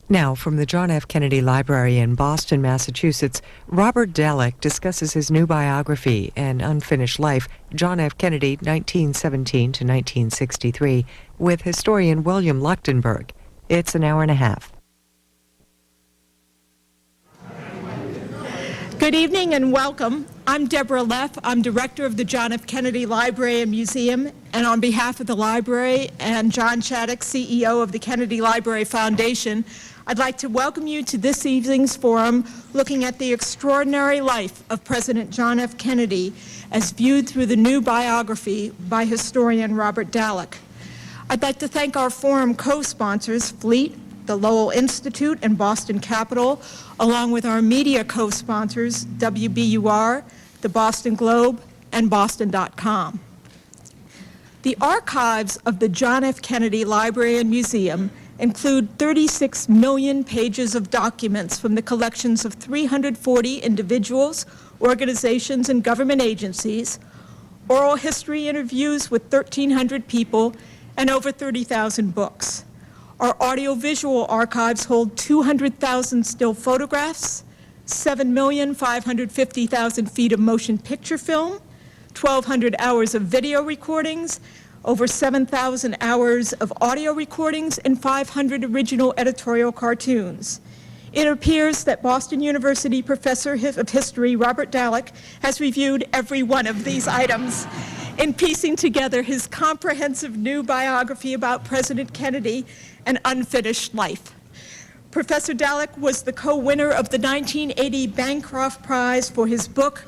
Now, from the John F. Kennedy Library in Boston, Massachusetts, Robert Dallek discusses his new biography, An Unfinished Life, John F. Kennedy, 1917 to 1963, with historian William Leuchtenberg. It's an hour and a half. Good evening and welcome. I'm Deborah Leff. I'm director of the John F. Kennedy Library and Museum, and on behalf of the library and John Shattuck, CEO of the Kennedy Library Foundation, I'd like to welcome you to this evening's forum looking at the extraordinary life of President John F. Kennedy as viewed through the new biography by historian Robert Dallek. I'd like to thank our forum co-sponsors, Fleet, the Lowell Institute, and Boston Capital, along with our media co-sponsors, WBUR, the Boston Globe, and Boston.com. The archives of the John F. Kennedy Library and Museum include 36 million pages of documents from the collections of 340 individuals, organizations, and government agencies, oral history interviews with 1,300 people, and over 30,000 books. Our audiovisual archives hold 200,000 still photographs, 7,550,000 feet of motion picture film, 1,200 hours of video recordings, over 7,000 hours of audio recordings, and 500 original editorial cartoons. It appears that Boston University professor of history Robert Dallek has reviewed every one of these items in piecing together his comprehensive new biography about President Kennedy, An Unfinished Life. Professor Dallek was the co-winner of the 1980 Bancroft Prize for his book,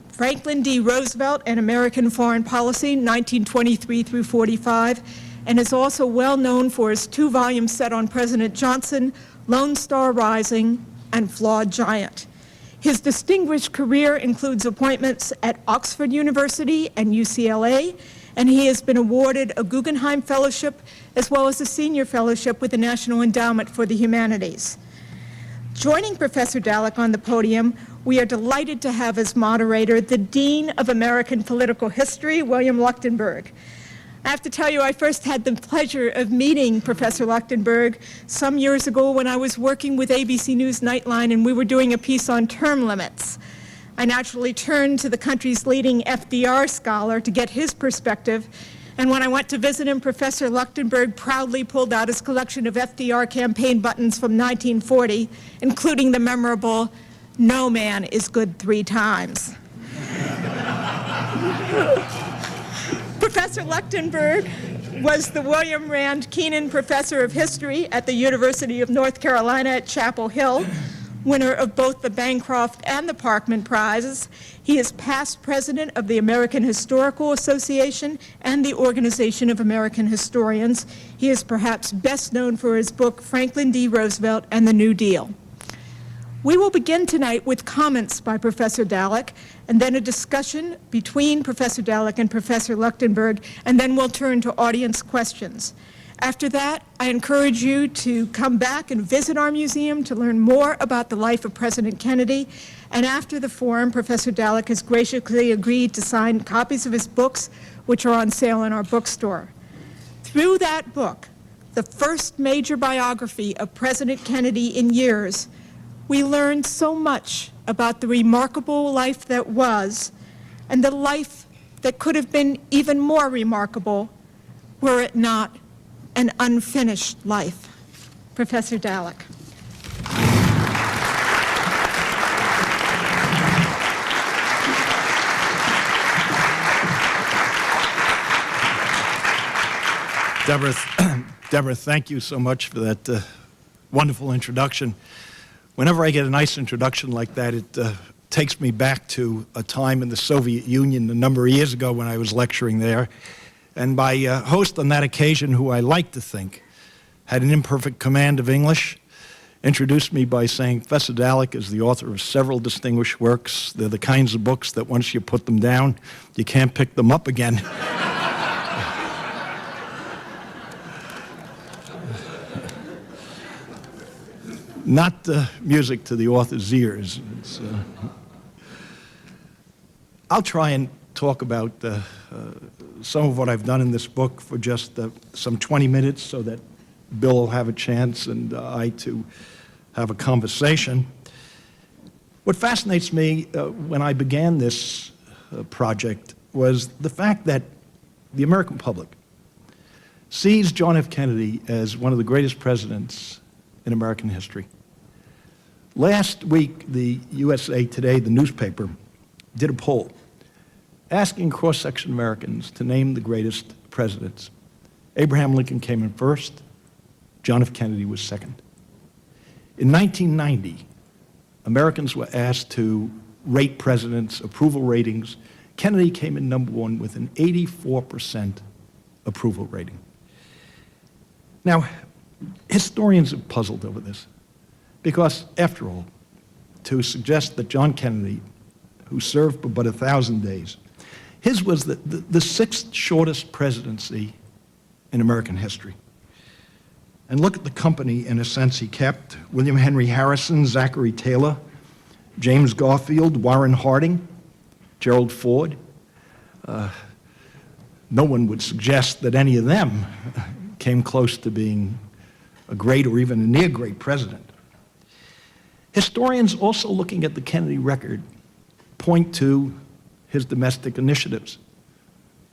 Franklin D. Roosevelt and American Foreign Policy, 1923 through 45, and is also well known for his two-volume set on President Johnson, Lone Star Rising, and Flawed Giant. His distinguished career includes appointments at Oxford University and UCLA, and he has been awarded a Guggenheim Fellowship as well as a Senior Fellowship with the National Endowment for the Humanities. Joining Professor Dallek on the podium, we are delighted to have as moderator the Dean of American Political History, William Leuchtenberg. I have to tell you, I first had the pleasure of meeting Professor Leuchtenberg some years ago when I was working with ABC News Nightline and we were doing a piece on term limits. I naturally turned to the country's leading FDR scholar to get his perspective, and when I went to visit him, Professor Leuchtenberg proudly pulled out his collection of FDR campaign buttons from 1940, including the memorable, "No man is good 3 times." Professor Leuchtenberg was the William Rand Keenan Professor of History at the University of North Carolina at Chapel Hill, winner of both the Bancroft and the Parkman Prizes. He is past president of the American Historical Association and the Organization of American Historians. He is perhaps best known for his book, Franklin D. Roosevelt and the New Deal. We will begin tonight with comments by Professor Dallek, and then a discussion between Professor Dallek and Professor Leuchtenberg, and then we'll turn to audience questions. After that, I encourage you to come back and visit our museum to learn more about the life of President Kennedy. And after the forum, Professor Dallek has graciously agreed to sign copies of his books, which are on sale in our bookstore. Through that book, the first major biography of President Kennedy in years, we learned so much about the remarkable life that was, and the life that could have been even more remarkable were it not an unfinished life. Professor Dallek. Deborah, thank you so much for that wonderful introduction. Whenever I get a nice introduction like that, it takes me back to a time in the Soviet Union a number of years ago when I was lecturing there. And my host on that occasion, who I like to think had an imperfect command of English, introduced me by saying, Professor Dallek is the author of several distinguished works. They're the kinds of books that once you put them down, you can't pick them up again. Not music to the author's ears. I'll try and talk about some of what I've done in this book for just some 20 minutes so that Bill will have a chance and I to have a conversation. What fascinates me when I began this project was the fact that the American public sees John F. Kennedy as one of the greatest presidents in American history. Last week, the USA Today, the newspaper, did a poll asking cross-section Americans to name the greatest presidents. Abraham Lincoln came in first. John F. Kennedy was second. In 1990, Americans were asked to rate presidents, approval ratings. Kennedy came in number one with an 84% approval rating. Now, historians have puzzled over this because, after all, to suggest that John Kennedy, who served for but 1,000 days, his was the sixth shortest presidency in American history. And look at the company, in a sense, he kept: William Henry Harrison, Zachary Taylor, James Garfield, Warren Harding, Gerald Ford. No one would suggest that any of them came close to being a great or even a near great president. Historians, also looking at the Kennedy record, point to his domestic initiatives.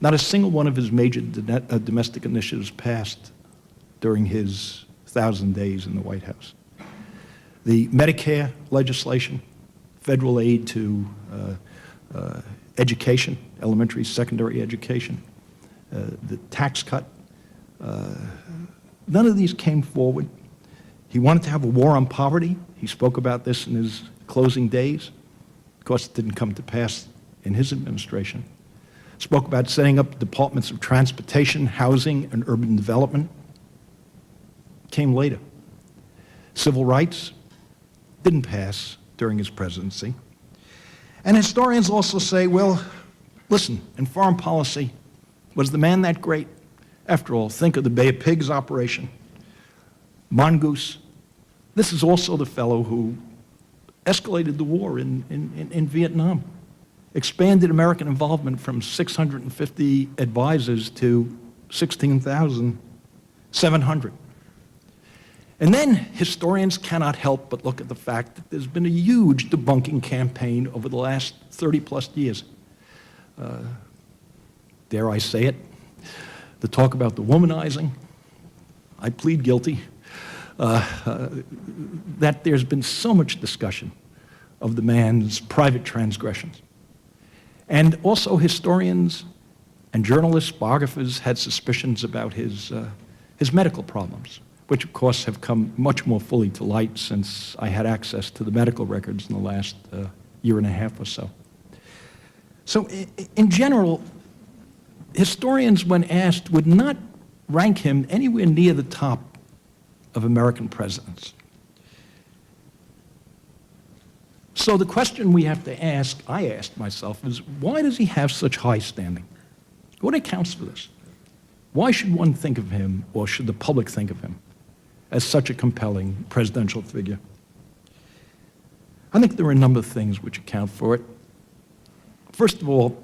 Not a single one of his major domestic initiatives passed during his 1,000 days in the White House. The Medicare legislation, federal aid to education, elementary, secondary education, the tax cut, none of these came forward. He wanted to have a war on poverty. He spoke about this in his closing days. Of course, it didn't come to pass in his administration. Spoke about setting up departments of transportation, housing, and urban development. Came later. Civil rights didn't pass during his presidency. And historians also say, well, listen, in foreign policy, was the man that great? After all, think of the Bay of Pigs operation, Mongoose. This is also the fellow who escalated the war in Vietnam, expanded American involvement from 650 advisors to 16,700. And then historians cannot help but look at the fact that there's been a huge debunking campaign over the last 30-plus years. Dare I say it? The talk about the womanizing. I plead guilty. That there's been so much discussion of the man's private transgressions. And also historians and journalists, biographers had suspicions about his medical problems, which of course have come much more fully to light since I had access to the medical records in the last year and a half or so. So in general, historians, when asked, would not rank him anywhere near the top of American presidents. So the question we have to ask, I asked myself, is why does he have such high standing? What accounts for this? Why should one think of him, or should the public think of him, as such a compelling presidential figure? I think there are a number of things which account for it. First of all,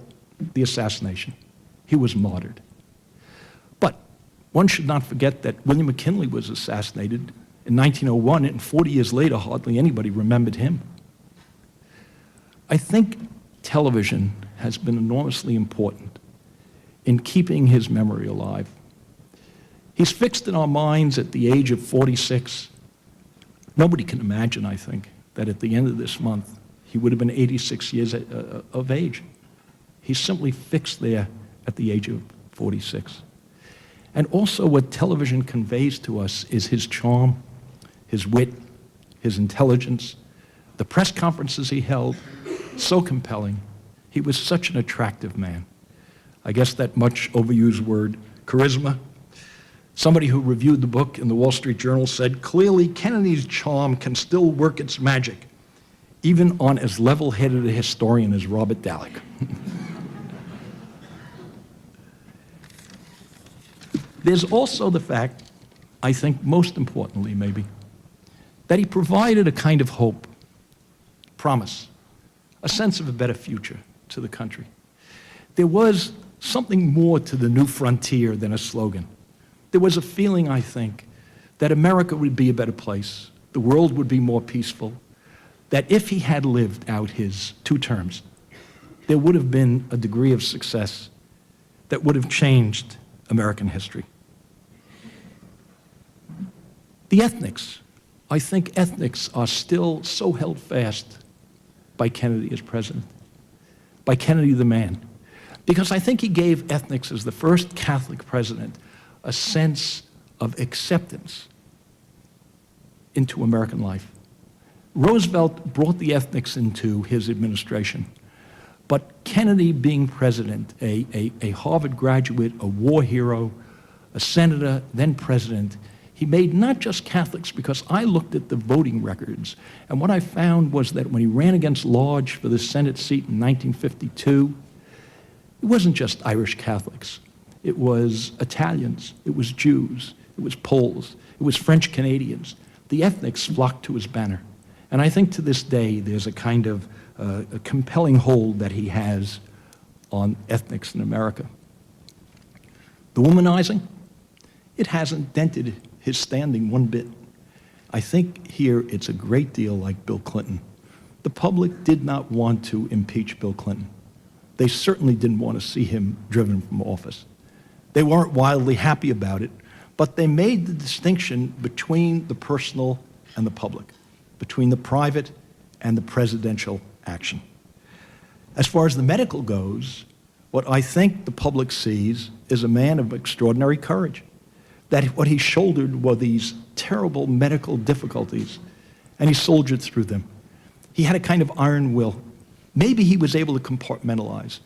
the assassination. He was martyred. But one should not forget that William McKinley was assassinated in 1901, and 40 years later, hardly anybody remembered him. I think television has been enormously important in keeping his memory alive. He's fixed in our minds at the age of 46. Nobody can imagine, I think, that at the end of this month, he would have been 86 years of age. He's simply fixed there at the age of 46. And also what television conveys to us is his charm, his wit, his intelligence, the press conferences he held, so compelling. He was such an attractive man. I guess that much overused word, charisma. Somebody who reviewed the book in the Wall Street Journal said, clearly Kennedy's charm can still work its magic, even on as level-headed a historian as Robert Dallek. There's also the fact, I think most importantly maybe, that he provided a kind of hope, promise, a sense of a better future to the country. There was something more to the new frontier than a slogan. There was a feeling, I think, that America would be a better place, the world would be more peaceful, that if he had lived out his 2 terms, there would have been a degree of success that would have changed American history. The ethnics. I think ethnics are still so held fast by Kennedy as president, by Kennedy the man, because I think he gave ethnics, as the first Catholic president, a sense of acceptance into American life. Roosevelt brought the ethnics into his administration, but Kennedy, being president, a Harvard graduate, a war hero, a senator, then president, he made not just Catholics, because I looked at the voting records, and what I found was that when he ran against Lodge for the Senate seat in 1952, it wasn't just Irish Catholics. It was Italians, it was Jews, it was Poles, it was French Canadians. The ethnics flocked to his banner. And I think to this day there's a kind of a compelling hold that he has on ethnics in America. The womanizing, it hasn't dented his standing one bit. I think here it's a great deal like Bill Clinton. The public did not want to impeach Bill Clinton. They certainly didn't want to see him driven from office. They weren't wildly happy about it, but they made the distinction between the personal and the public, between the private and the presidential action. As far as the medical goes, what I think the public sees is a man of extraordinary courage, that what he shouldered were these terrible medical difficulties, and he soldiered through them. He had a kind of iron will. Maybe he was able to compartmentalize.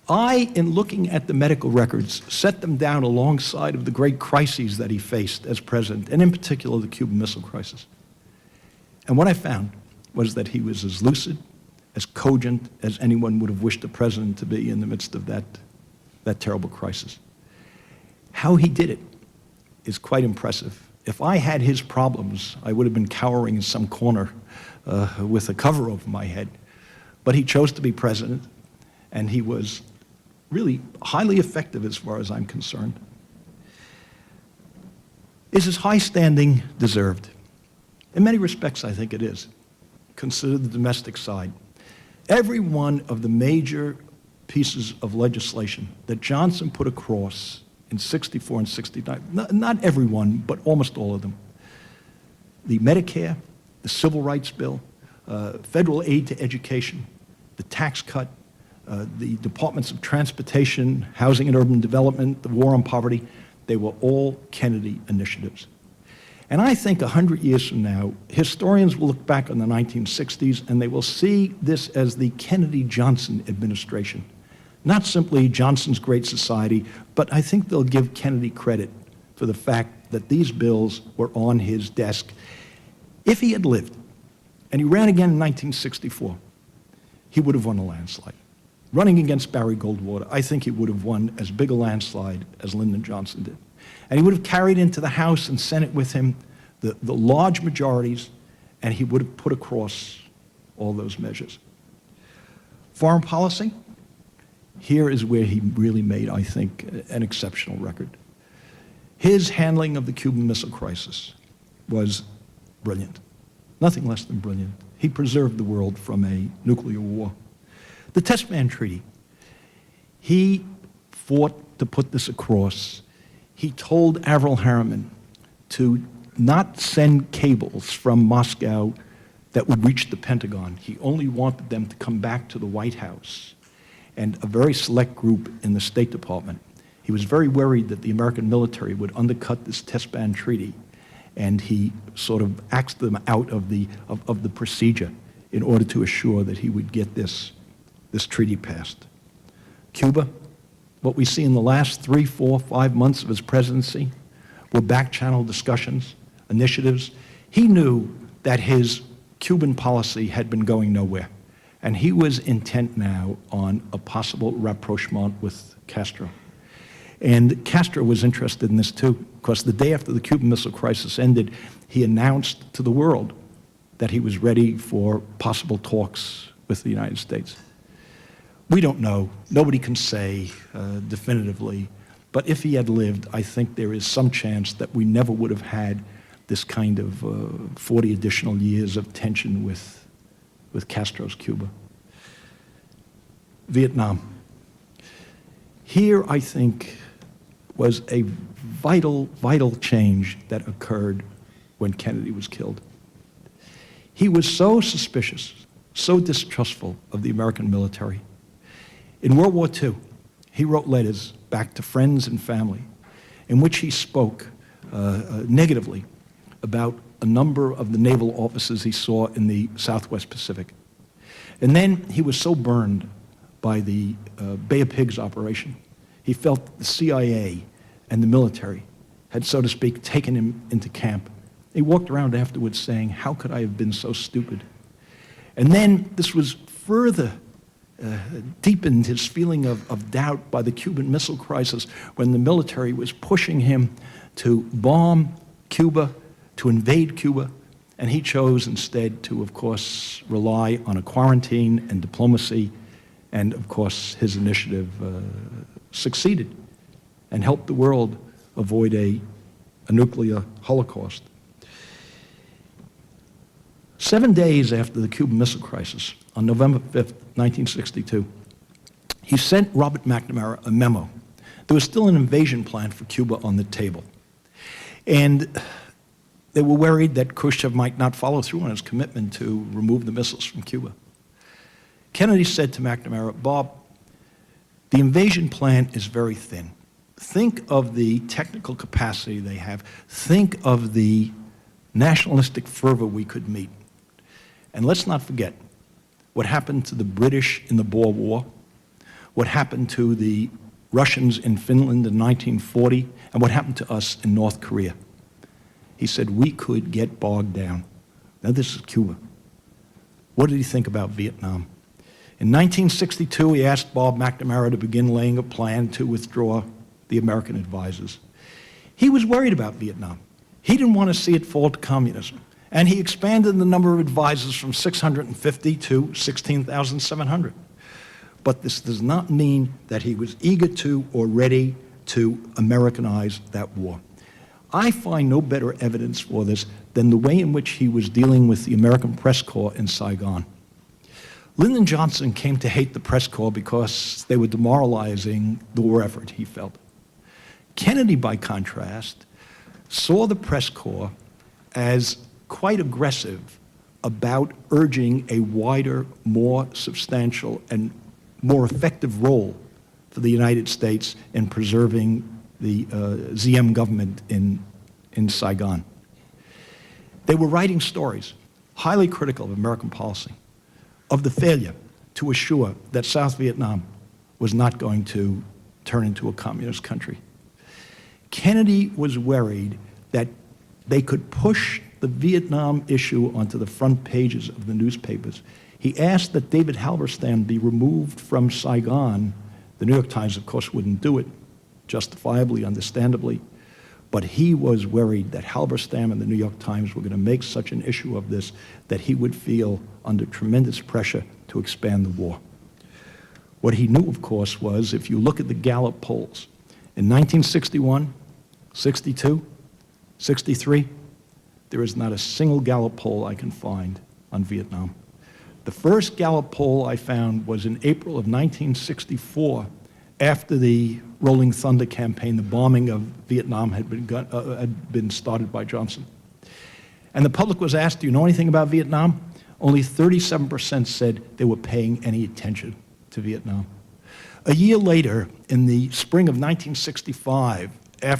I, in looking at the medical records, set them down alongside of the great crises that he faced as president, and in particular the Cuban Missile Crisis. And what I found was that he was as lucid, as cogent as anyone would have wished a president to be in the midst of that terrible crisis. How he did it is quite impressive. If I had his problems, I would have been cowering in some corner with a cover over my head. But he chose to be president, and he was really highly effective as far as I'm concerned. Is his high standing deserved? In many respects, I think it is. Consider the domestic side. Every one of the major pieces of legislation that Johnson put across in 64 and 69, not every one, but almost all of them. The Medicare, the Civil Rights Bill, federal aid to education, the tax cut, the Departments of Transportation, Housing and Urban Development, the War on Poverty, they were all Kennedy initiatives. And I think 100 years from now, historians will look back on the 1960s and they will see this as the Kennedy-Johnson administration. Not simply Johnson's Great Society, but I think they'll give Kennedy credit for the fact that these bills were on his desk. If he had lived, and he ran again in 1964, he would have won a landslide. Running against Barry Goldwater, I think he would have won as big a landslide as Lyndon Johnson did. And he would have carried into the House and Senate with him the large majorities, and he would have put across all those measures. Foreign policy, here is where he really made, I think, an exceptional record. His handling of the Cuban Missile Crisis was brilliant, nothing less than brilliant. He preserved the world from a nuclear war. The Test Ban Treaty, he fought to put this across. He told Averell Harriman to not send cables from Moscow that would reach the Pentagon. He only wanted them to come back to the White House and a very select group in the State Department. He was very worried that the American military would undercut this Test Ban Treaty, and he sort of axed them out of the procedure in order to assure that he would get this treaty passed. Cuba, what we see in the last 3, 4, 5 months of his presidency were back-channel discussions, initiatives. He knew that his Cuban policy had been going nowhere, and he was intent now on a possible rapprochement with Castro. And Castro was interested in this too, because the day after the Cuban Missile Crisis ended, he announced to the world that he was ready for possible talks with the United States. We don't know. Nobody can say definitively. But if he had lived, I think there is some chance that we never would have had this kind of 40 additional years of tension with Castro's Cuba. Vietnam. Here, I think, was a vital, vital change that occurred when Kennedy was killed. He was so suspicious, so distrustful of the American military. In World War II, he wrote letters back to friends and family in which he spoke negatively about a number of the naval officers he saw in the Southwest Pacific. And then he was so burned by the Bay of Pigs operation, he felt the CIA and the military had, so to speak, taken him into camp. He walked around afterwards saying, "How could I have been so stupid?" And then this was further deepened his feeling of doubt by the Cuban Missile Crisis, when the military was pushing him to bomb Cuba, to invade Cuba, and he chose instead to, of course, rely on a quarantine and diplomacy, and of course his initiative succeeded and helped the world avoid a nuclear holocaust. 7 days after the Cuban Missile Crisis, on November 5th, 1962, he sent Robert McNamara a memo. There was still an invasion plan for Cuba on the table. And they were worried that Khrushchev might not follow through on his commitment to remove the missiles from Cuba. Kennedy said to McNamara, "Bob, the invasion plan is very thin. Think of the technical capacity they have. Think of the nationalistic fervor we could meet. And let's not forget what happened to the British in the Boer War, what happened to the Russians in Finland in 1940, and what happened to us in North Korea." He said, "We could get bogged down." Now this is Cuba. What did he think about Vietnam? In 1962, he asked Bob McNamara to begin laying a plan to withdraw the American advisors. He was worried about Vietnam. He didn't want to see it fall to communism. And he expanded the number of advisors from 650 to 16,700. But this does not mean that he was eager to or ready to Americanize that war. I find no better evidence for this than the way in which he was dealing with the American press corps in Saigon. Lyndon Johnson came to hate the press corps because they were demoralizing the war effort, he felt. Kennedy, by contrast, saw the press corps as quite aggressive about urging a wider, more substantial, and more effective role for the United States in preserving the ZM government in Saigon. They were writing stories highly critical of American policy, of the failure to assure that South Vietnam was not going to turn into a communist country. Kennedy was worried that they could push the Vietnam issue onto the front pages of the newspapers. He asked that David Halberstam be removed from Saigon. The New York Times, of course, wouldn't do it, justifiably, understandably, but he was worried that Halberstam and the New York Times were going to make such an issue of this that he would feel under tremendous pressure to expand the war. What he knew, of course, was if you look at the Gallup polls, in 1961, 62, 63, there is not a single Gallup poll I can find on Vietnam. The first Gallup poll I found was in April of 1964, after the Rolling Thunder campaign. The bombing of Vietnam had been started by Johnson. And the public was asked, "Do you know anything about Vietnam?" Only 37% said they were paying any attention to Vietnam. A year later, in the spring of 1965, in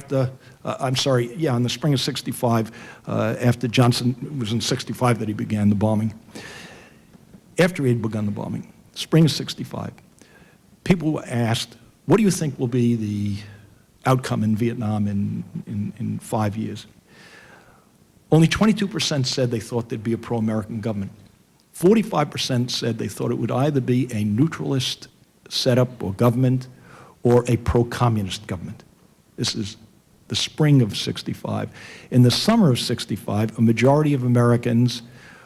the spring of 65, after Johnson, it was in 65 that he began the bombing. After he had begun the bombing, spring of 65, people were asked, "What do you think will be the outcome in Vietnam in 5 years?" Only 22% said they thought there'd be a pro-American government. 45% said they thought it would either be a neutralist setup or government or a pro-communist government. This is the spring of 65. In the summer of 65, a majority of Americans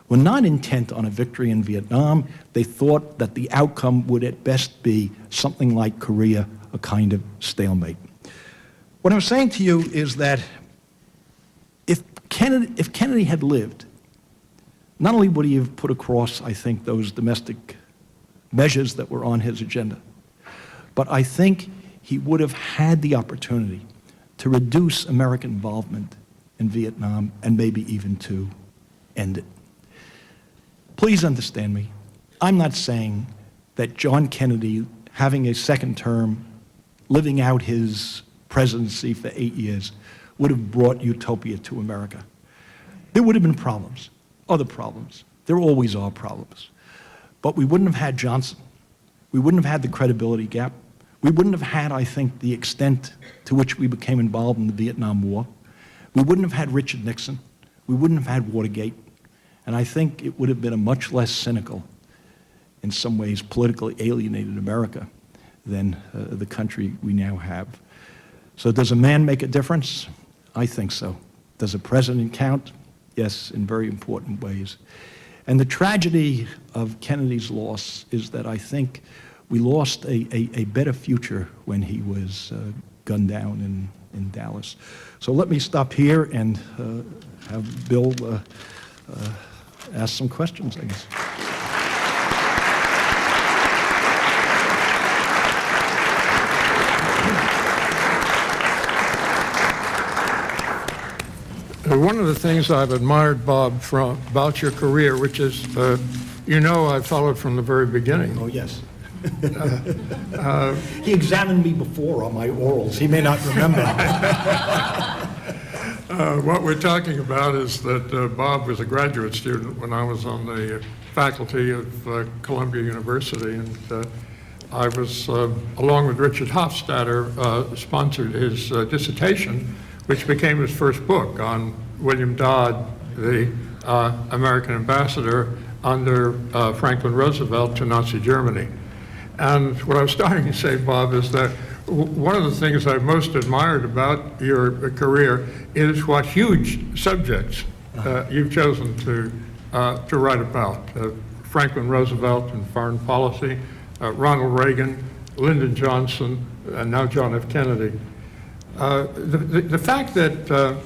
were not intent on a victory in Vietnam. They thought that the outcome would at best be something like Korea, a kind of stalemate. What I'm saying to you is that if if Kennedy had lived, not only would he have put across, I think, those domestic measures that were on his agenda, but I think he would have had the opportunity to reduce American involvement in Vietnam and maybe even to end it. Please understand me. I'm not saying that John Kennedy, having a second term, living out his presidency for 8 years, would have brought utopia to America. There would have been problems, other problems. There always are problems. But we wouldn't have had Johnson. We wouldn't have had the credibility gap. We wouldn't have had, I think, the extent to which we became involved in the Vietnam War. We wouldn't have had Richard Nixon. We wouldn't have had Watergate. And I think it would have been a much less cynical, in some ways politically alienated America than the country we now have. So does a man make a difference? I think so. Does a president count? Yes, in very important ways. And the tragedy of Kennedy's loss is that I think we lost a better future when he was gunned down in Dallas. So let me stop here and have Bill ask some questions, I guess. One of the things I've admired, Bob, about your career, which is, I followed from the very beginning. Oh, yes. He examined me before on my orals. He may not remember. What we're talking about is that Bob was a graduate student when I was on the faculty of Columbia University, and I was, along with Richard Hofstadter, sponsored his dissertation, which became his first book on William Dodd, the American ambassador under Franklin Roosevelt to Nazi Germany. And what I was starting to say, Bob, is that one of the things I most admired about your career is what huge subjects you've chosen to write about. Franklin Roosevelt and foreign policy, Ronald Reagan, Lyndon Johnson, and now John F. Kennedy. The fact that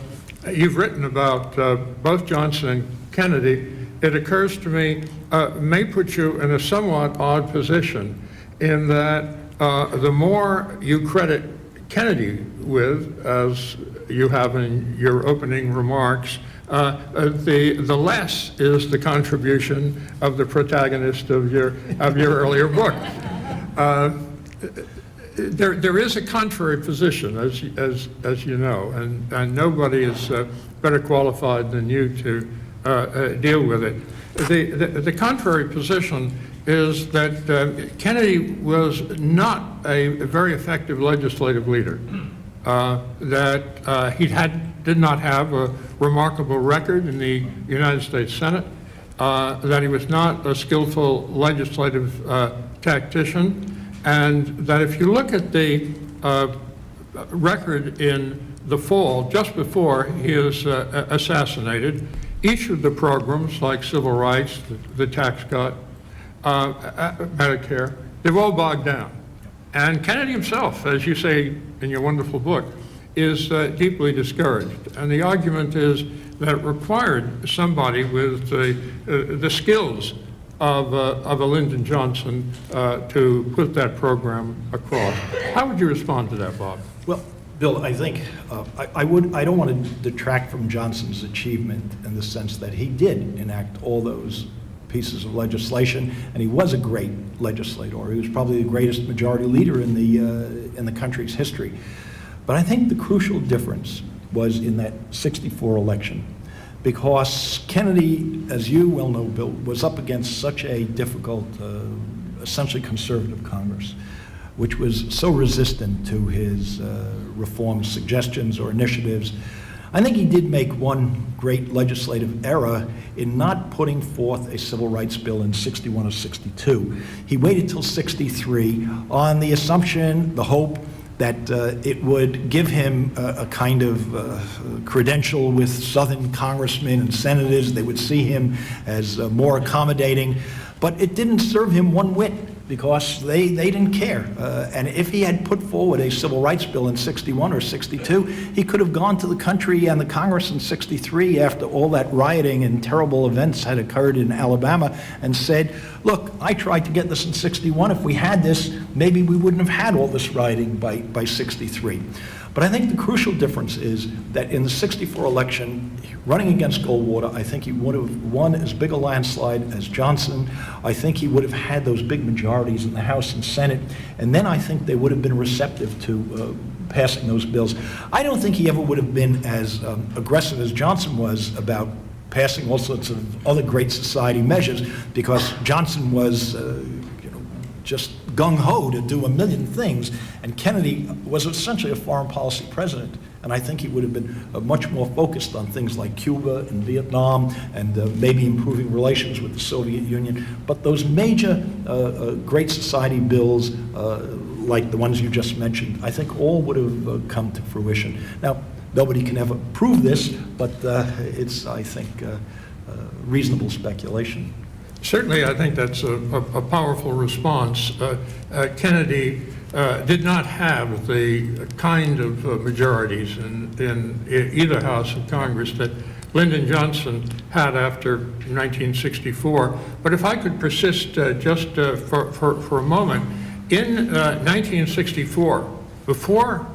you've written about both Johnson and Kennedy, it occurs to me, may put you in a somewhat odd position in that the more you credit Kennedy with, as you have in your opening remarks, the less is the contribution of the protagonist of your earlier book. There is a contrary position, as you know, and nobody is better qualified than you to deal with it. The contrary position is that Kennedy was not a very effective legislative leader, that he did not have a remarkable record in the United States Senate, that he was not a skillful legislative tactician, and that if you look at the record in the fall, just before he was assassinated, each of the programs, like civil rights, the tax cut, Medicare, they've all bogged down. And Kennedy himself, as you say in your wonderful book, is deeply discouraged. And the argument is that it required somebody with the skills of a Lyndon Johnson to put that program across. How would you respond to that, Bob? Well, Bill, I think I don't want to detract from Johnson's achievement in the sense that he did enact all those pieces of legislation, and he was a great legislator. He was probably the greatest majority leader in the country's history. But I think the crucial difference was in that '64 election, because Kennedy, as you well know, Bill, was up against such a difficult, essentially conservative Congress, which was so resistant to his reform suggestions or initiatives. I think he did make one great legislative error in not putting forth a civil rights bill in '61 or '62. He waited till '63 on the assumption, the hope, that it would give him a kind of credential with Southern congressmen and senators. They would see him as more accommodating. But it didn't serve him one whit, because they didn't care. And if he had put forward a civil rights bill in 61 or 62, he could have gone to the country and the Congress in 63 after all that rioting and terrible events had occurred in Alabama and said, look, I tried to get this in 61. If we had this, maybe we wouldn't have had all this rioting by 63. But I think the crucial difference is that in the 64 election, running against Goldwater, I think he would have won as big a landslide as Johnson. I think he would have had those big majorities in the House and Senate, and then I think they would have been receptive to passing those bills. I don't think he ever would have been as aggressive as Johnson was about passing all sorts of other great society measures, because Johnson was just gung-ho to do a million things, and Kennedy was essentially a foreign policy president, and I think he would have been much more focused on things like Cuba and Vietnam and maybe improving relations with the Soviet Union. But those major great society bills, like the ones you just mentioned, I think all would have come to fruition. Now, nobody can ever prove this, but it's, I think, reasonable speculation. Certainly, I think that's a powerful response. Kennedy did not have the kind of majorities in either House of Congress that Lyndon Johnson had after 1964. But if I could persist just for a moment, in 1964, before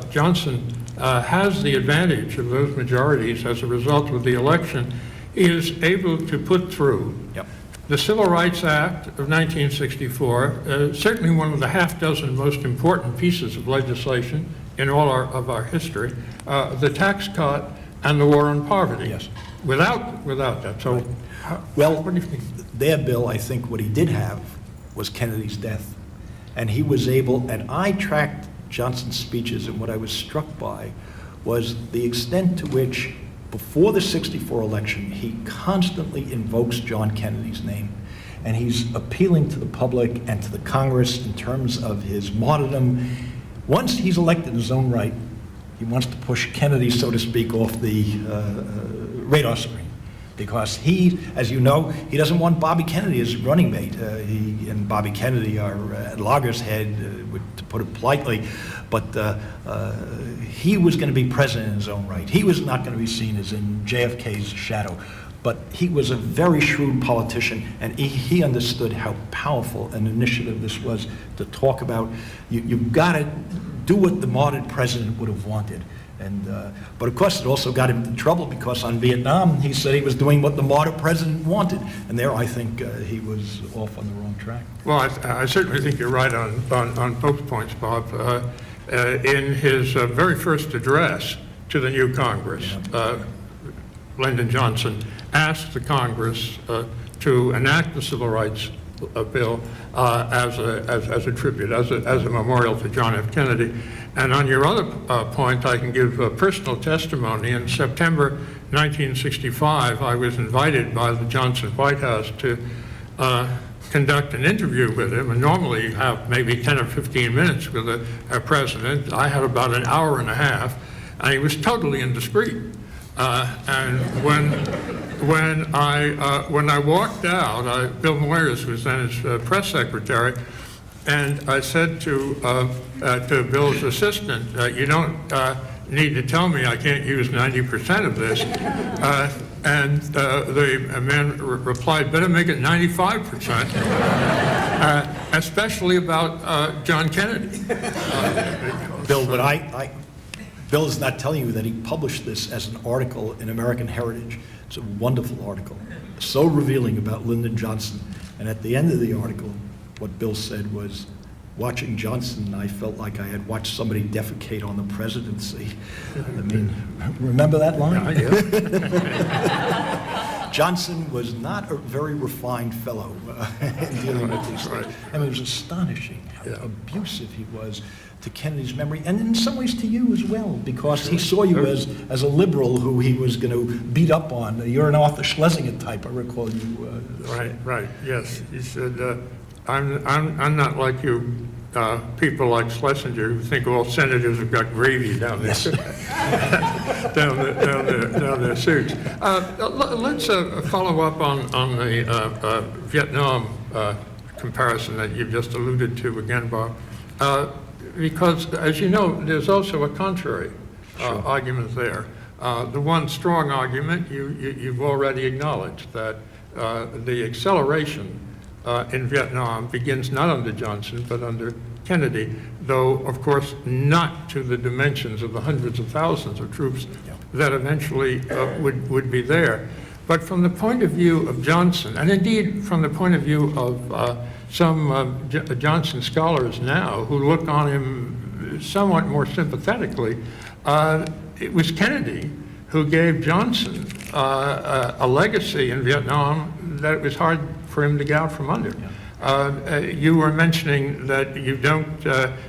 Johnson has the advantage of those majorities as a result of the election, he is able to put through the Civil Rights Act of 1964, certainly one of the half dozen most important pieces of legislation in all of our history, the tax cut and the war on poverty. Yes. Without that. So, Well, what do you think? their bill, I think what he did have was Kennedy's death. And he was able, and I tracked Johnson's speeches, and what I was struck by was the extent to which before the 64 election, he constantly invokes John Kennedy's name, and he's appealing to the public and to the Congress in terms of his martyrdom. Once he's elected in his own right, he wants to push Kennedy, so to speak, off the radar screen, because he, as you know, he doesn't want Bobby Kennedy as running mate. He and Bobby Kennedy are at loggerheads, to put it politely, but he was going to be president in his own right. He was not going to be seen as in JFK's shadow, but he was a very shrewd politician, and he understood how powerful an initiative this was to talk about, you've got to do what the martyred president would have wanted. And, but of course, it also got him in trouble, because on Vietnam, he said he was doing what the martyred president wanted. And there, I think he was off on the wrong track. Well, I certainly think you're right on both points, Bob. In his very first address to the new Congress, Lyndon Johnson asked the Congress to enact the Civil Rights Bill as a tribute, as a memorial to John F. Kennedy. And on your other point, I can give personal testimony. In September 1965, I was invited by the Johnson White House to conduct an interview with him. And normally you have maybe 10 or 15 minutes with a president. I had about an hour and a half, and he was totally indiscreet. And when I walked out, Bill Moyers was then his press secretary, and I said to Bill's assistant, "You don't need to tell me I can't use 90% of this." And the man replied, "Better make it 95%, especially about John Kennedy." Bill, but Bill is not telling you that he published this as an article in American Heritage. It's a wonderful article, so revealing about Lyndon Johnson. And at the end of the article, what Bill said was, watching Johnson, I felt like I had watched somebody defecate on the presidency. I mean, remember that line? Yeah. Johnson was not a very refined fellow in dealing with these things. I mean, it was astonishing how abusive he was to Kennedy's memory, and in some ways to you as well, because he saw you as a liberal who he was going to beat up on. You're an Arthur Schlesinger type, I recall you. Right, yes. He said, I'm not like you people like Schlesinger who think all senators have got gravy down their, down their suits. Let's follow up on the Vietnam comparison that you've just alluded to again, Bob. Because, as you know, there's also a contrary argument there. The one strong argument you've already acknowledged, that the acceleration in Vietnam begins not under Johnson but under Kennedy, though of course not to the dimensions of the hundreds of thousands of troops that eventually would be there. But from the point of view of Johnson, and indeed from the point of view of some Johnson scholars now who look on him somewhat more sympathetically, it was Kennedy who gave Johnson a legacy in Vietnam that it was hard for him to get out from under. You were mentioning that you don't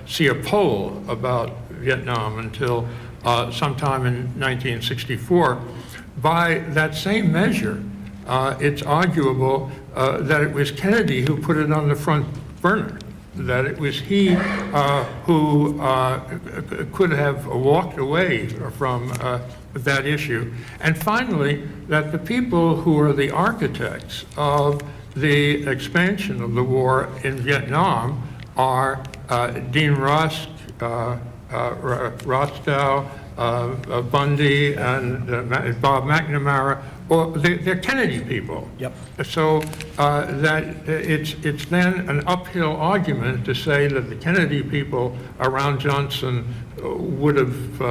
see a poll about Vietnam until sometime in 1964. By that same measure, it's arguable that it was Kennedy who put it on the front burner, that it was he who could have walked away from that issue. And finally, that the people who are the architects of the expansion of the war in Vietnam are Dean Rusk, Rostow, Bundy, and Bob McNamara, or they're Kennedy people. Yep. So that it's then an uphill argument to say that the Kennedy people around Johnson would have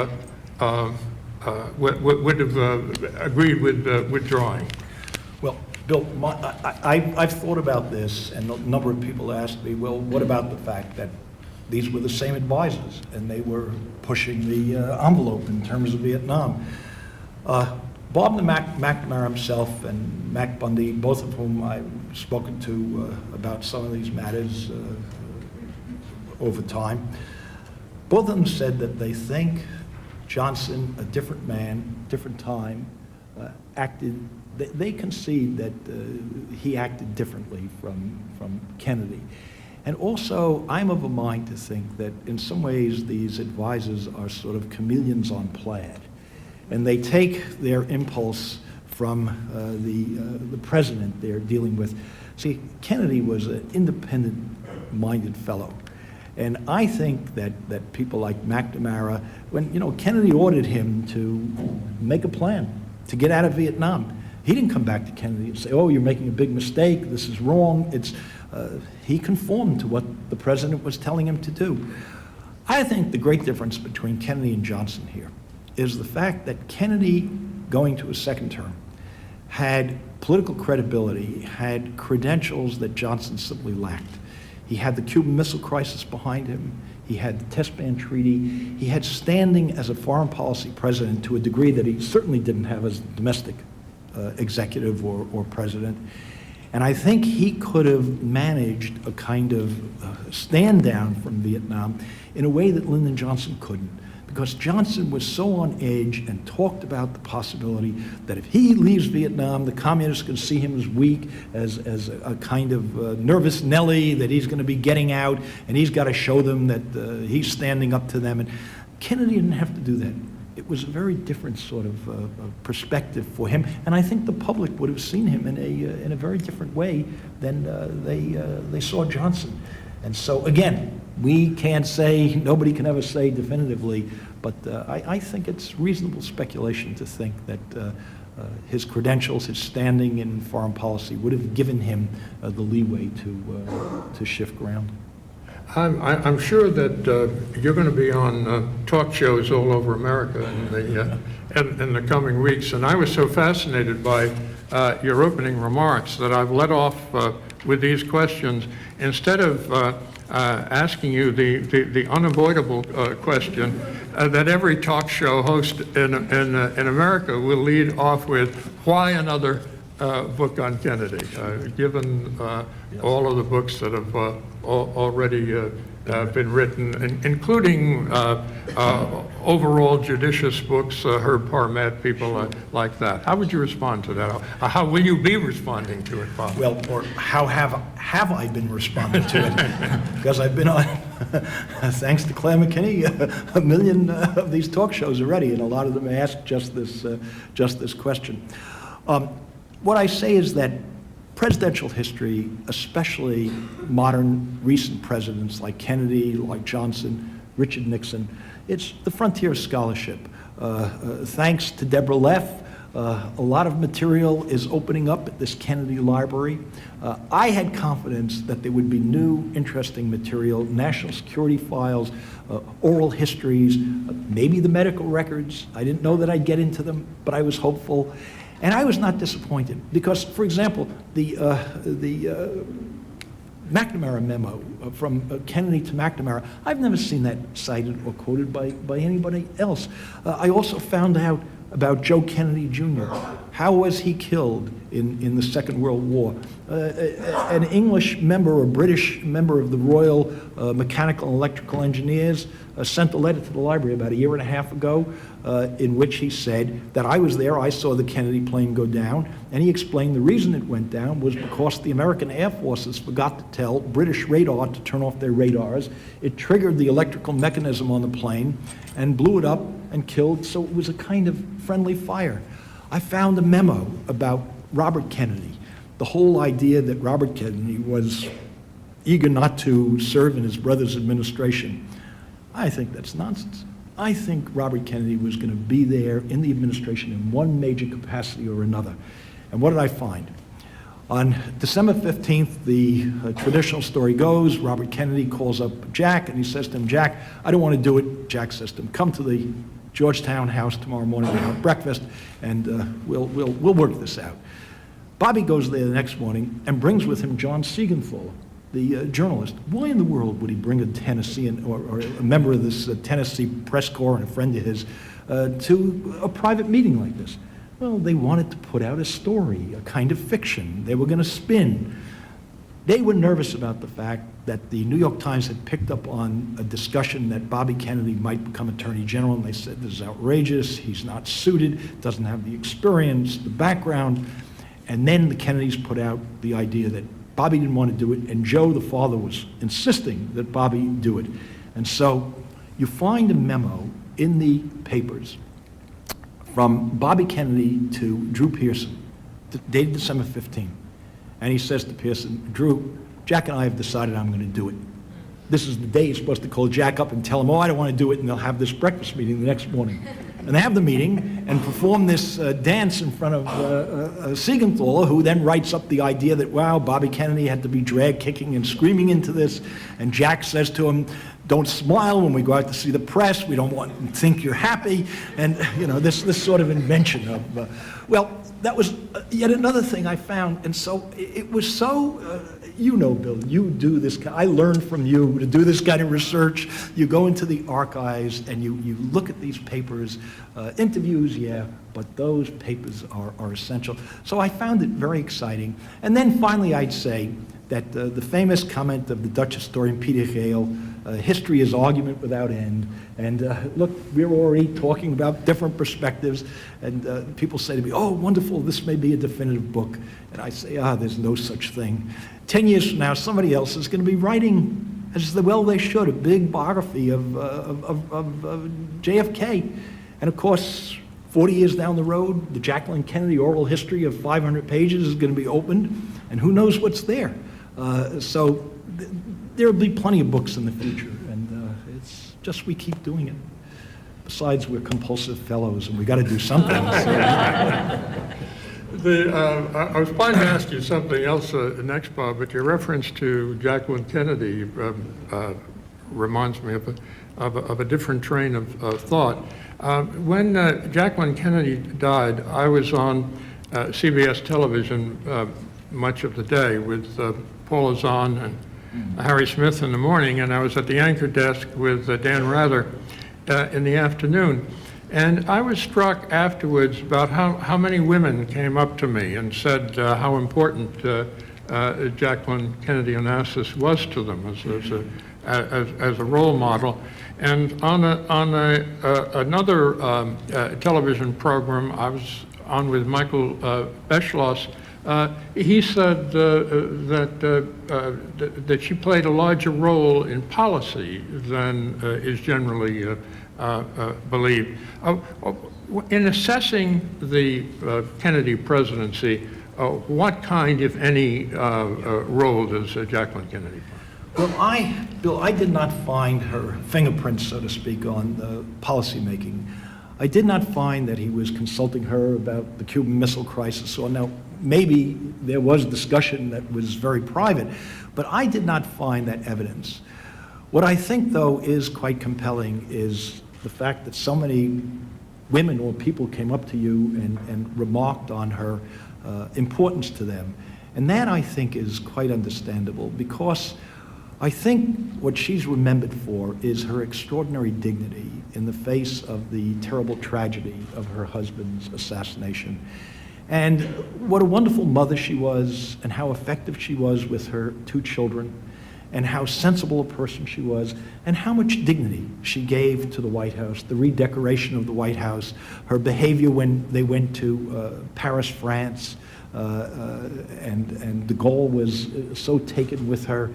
agreed with withdrawing. Well, Bill, I've thought about this, and a number of people asked me, well, what about the fact that these were the same advisors, and they were pushing the envelope in terms of Vietnam? Bob McNamara himself and Mac Bundy, both of whom I've spoken to about some of these matters over time, both of them said that they think Johnson, a different man, different time, acted. They concede that he acted differently from Kennedy. And also, I'm of a mind to think that in some ways these advisors are sort of chameleons on plaid. And they take their impulse from the president they're dealing with. See, Kennedy was an independent-minded fellow. And I think that people like McNamara, when Kennedy ordered him to make a plan to get out of Vietnam, he didn't come back to Kennedy and say, "Oh, you're making a big mistake. This is wrong." He conformed to what the president was telling him to do. I think the great difference between Kennedy and Johnson here is the fact that Kennedy, going to a second term, had political credibility, had credentials that Johnson simply lacked. He had the Cuban Missile Crisis behind him. He had the Test Ban Treaty. He had standing as a foreign policy president to a degree that he certainly didn't have as domestic executive or president. And I think he could have managed a kind of stand down from Vietnam in a way that Lyndon Johnson couldn't, because Johnson was so on edge and talked about the possibility that if he leaves Vietnam, the communists can see him as weak, as a kind of nervous Nelly, that he's going to be getting out, and he's got to show them that he's standing up to them. And Kennedy didn't have to do that. It was a very different sort of perspective for him, and I think the public would have seen him in a very different way than they saw Johnson. And so again, we can't say, nobody can ever say definitively, but I think it's reasonable speculation to think that his credentials, his standing in foreign policy would have given him the leeway to shift ground. I'm sure that you're going to be on talk shows all over America in the coming weeks, and I was so fascinated by your opening remarks that I've led off with these questions. Instead of asking you the unavoidable question that every talk show host in America will lead off with, why another book on Kennedy, given all of the books that have already been written, including overall judicious books, Herb Parmet, people like that. How would you respond to that? How will you be responding to it, Bob? Well, or how have I been responding to it? Because I've been on, thanks to Claire McKinney, a million of these talk shows already, and a lot of them ask just this question. What I say is that presidential history, especially modern recent presidents like Kennedy, like Johnson, Richard Nixon, it's the frontier scholarship. Thanks to Deborah Leff, a lot of material is opening up at this Kennedy Library. I had confidence that there would be new, interesting material, national security files, oral histories, maybe the medical records. I didn't know that I'd get into them, but I was hopeful. And I was not disappointed because, for example, the McNamara memo from Kennedy to McNamara, I've never seen that cited or quoted by anybody else. I also found out about Joe Kennedy Jr. How was he killed in the Second World War? An English member or British member of the Royal Mechanical and Electrical Engineers sent a letter to the library about a year and a half ago in which he said that I was there, I saw the Kennedy plane go down, and he explained the reason it went down was because the American Air Forces forgot to tell British radar to turn off their radars. It triggered the electrical mechanism on the plane and blew it up and killed, so it was a kind of friendly fire. I found a memo about Robert Kennedy, the whole idea that Robert Kennedy was eager not to serve in his brother's administration. I think that's nonsense. I think Robert Kennedy was going to be there in the administration in one major capacity or another. And what did I find? On December 15th, the traditional story goes, Robert Kennedy calls up Jack and he says to him, Jack, I don't want to do it. Jack says to him, come to the Georgetown house tomorrow morning, we'll have breakfast, and we'll work this out. Bobby goes there the next morning and brings with him John Siegenthaler, the journalist. Why in the world would he bring a Tennessean or a member of this Tennessee press corps and a friend of his to a private meeting like this? Well, they wanted to put out a story, a kind of fiction. They were going to spin. They were nervous about the fact that the New York Times had picked up on a discussion that Bobby Kennedy might become Attorney General, and they said, this is outrageous, he's not suited, doesn't have the experience, the background. And then the Kennedys put out the idea that Bobby didn't want to do it, and Joe, the father, was insisting that Bobby do it. And so you find a memo in the papers from Bobby Kennedy to Drew Pearson, dated December 15. And he says to Pearson, Drew, Jack and I have decided I'm going to do it. This is the day he's supposed to call Jack up and tell him, oh, I don't want to do it, and they'll have this breakfast meeting the next morning. And they have the meeting and perform this dance in front of Siegenthaler, who then writes up the idea that, wow, Bobby Kennedy had to be dragged kicking and screaming into this. And Jack says to him, don't smile when we go out to see the press. We don't want them to think you're happy. And, you know, this sort of invention of, well, that was yet another thing I found. And so it was so, you know, Bill, you do this. I learned from you to do this kind of research. You go into the archives and you look at these papers. Interviews, yeah, but those papers are essential. So I found it very exciting. And then finally, I'd say that the famous comment of the Dutch historian Peter Geel, history is argument without end. And look, we're already talking about different perspectives. And people say to me, oh, wonderful, this may be a definitive book. And I say, there's no such thing. 10 years from now, somebody else is going to be writing, as well they should, a big biography of JFK. And of course, 40 years down the road, the Jacqueline Kennedy oral history of 500 pages is going to be opened, and who knows what's there. So there will be plenty of books in the future, and it's just we keep doing it. Besides, we're compulsive fellows, and we got to do something. I was planning to ask you something else next, Bob, but your reference to Jacqueline Kennedy reminds me of a different train of thought. When Jacqueline Kennedy died, I was on CBS television much of the day with Paula Zahn and Harry Smith in the morning, and I was at the anchor desk with Dan Rather in the afternoon. And I was struck afterwards about how many women came up to me and said how important Jacqueline Kennedy Onassis was to them as a role model. And on another television program I was on with Michael Beschloss, he said that she played a larger role in policy than is generally believed. In assessing the Kennedy presidency, What kind, if any, role does Jacqueline Kennedy play? Well, Bill, I did not find her fingerprints, so to speak, on policy making. I did not find that he was consulting her about the Cuban Missile Crisis. Or now, maybe there was discussion that was very private, but I did not find that evidence. What I think, though, is quite compelling is the fact that so many women or people came up to you and remarked on her importance to them. And that, I think, is quite understandable, because I think what she's remembered for is her extraordinary dignity in the face of the terrible tragedy of her husband's assassination. And what a wonderful mother she was, and how effective she was with her 2 children, and how sensible a person she was, and how much dignity she gave to the White House, the redecoration of the White House, her behavior when they went to Paris, France, and de Gaulle was so taken with her.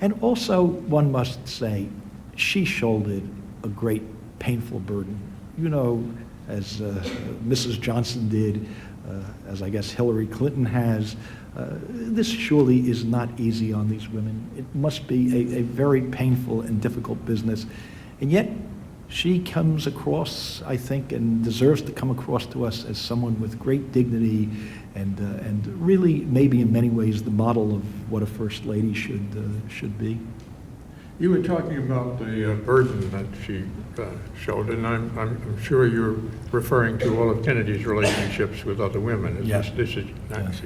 And also, one must say, she shouldered a great painful burden. You know, as Mrs. Johnson did, as I guess Hillary Clinton has, this surely is not easy on these women. It must be a very painful and difficult business. And yet, she comes across, I think, and deserves to come across to us as someone with great dignity and really, maybe in many ways, the model of what a First Lady should be. You were talking about the burden that she showed, and I'm sure you're referring to all of Kennedy's relationships with other women. Yes. This is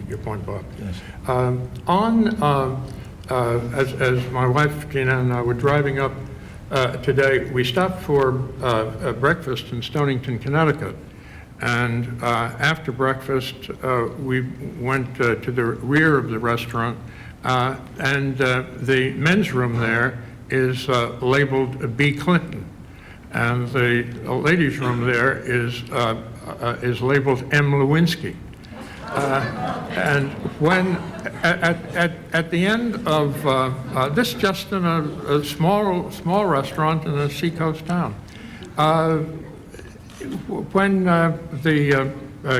your point, Bob. Yes. As my wife Gina and I were driving up today, we stopped for breakfast in Stonington, Connecticut. And after breakfast, we went to the rear of the restaurant, and the men's room there is labeled B. Clinton, and the ladies' room there is labeled M. Lewinsky. And when at the end of this, just in a small restaurant in a seacoast town, when the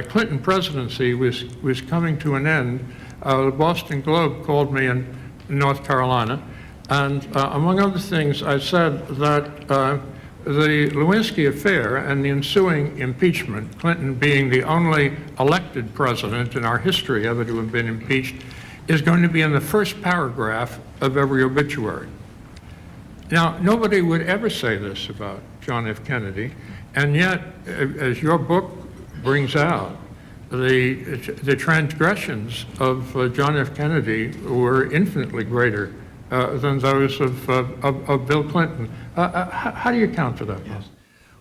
Clinton presidency was coming to an end, the Boston Globe called me in North Carolina, and among other things, I said that the Lewinsky affair and the ensuing impeachment, Clinton being the only elected president in our history ever to have been impeached, is going to be in the first paragraph of every obituary. Now, nobody would ever say this about John F. Kennedy, and yet, as your book brings out, the transgressions of John F. Kennedy were infinitely greater than those of Bill Clinton. How do you account for that? Yes.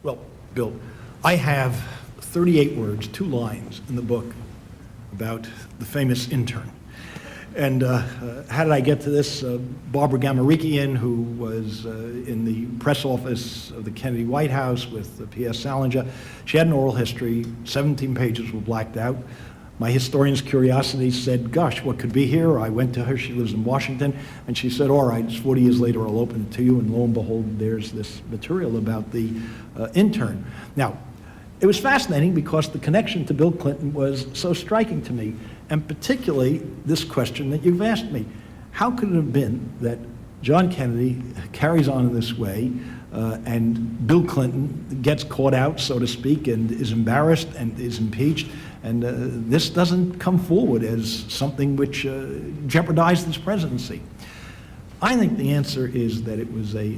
Well, Bill, I have 38 words, 2 lines in the book about the famous intern. And how did I get to this? Barbara Gamarikian, who was in the press office of the Kennedy White House with P.S. Salinger, she had an oral history. 17 pages were blacked out. My historian's curiosity said, gosh, what could be here? I went to her. She lives in Washington. And she said, all right, 40 years later, I'll open it to you. And lo and behold, there's this material about the intern. Now, it was fascinating because the connection to Bill Clinton was so striking to me, and particularly this question that you've asked me. How could it have been that John Kennedy carries on in this way, and Bill Clinton gets caught out, so to speak, and is embarrassed and is impeached, and this doesn't come forward as something which jeopardized his presidency? I think the answer is that it was a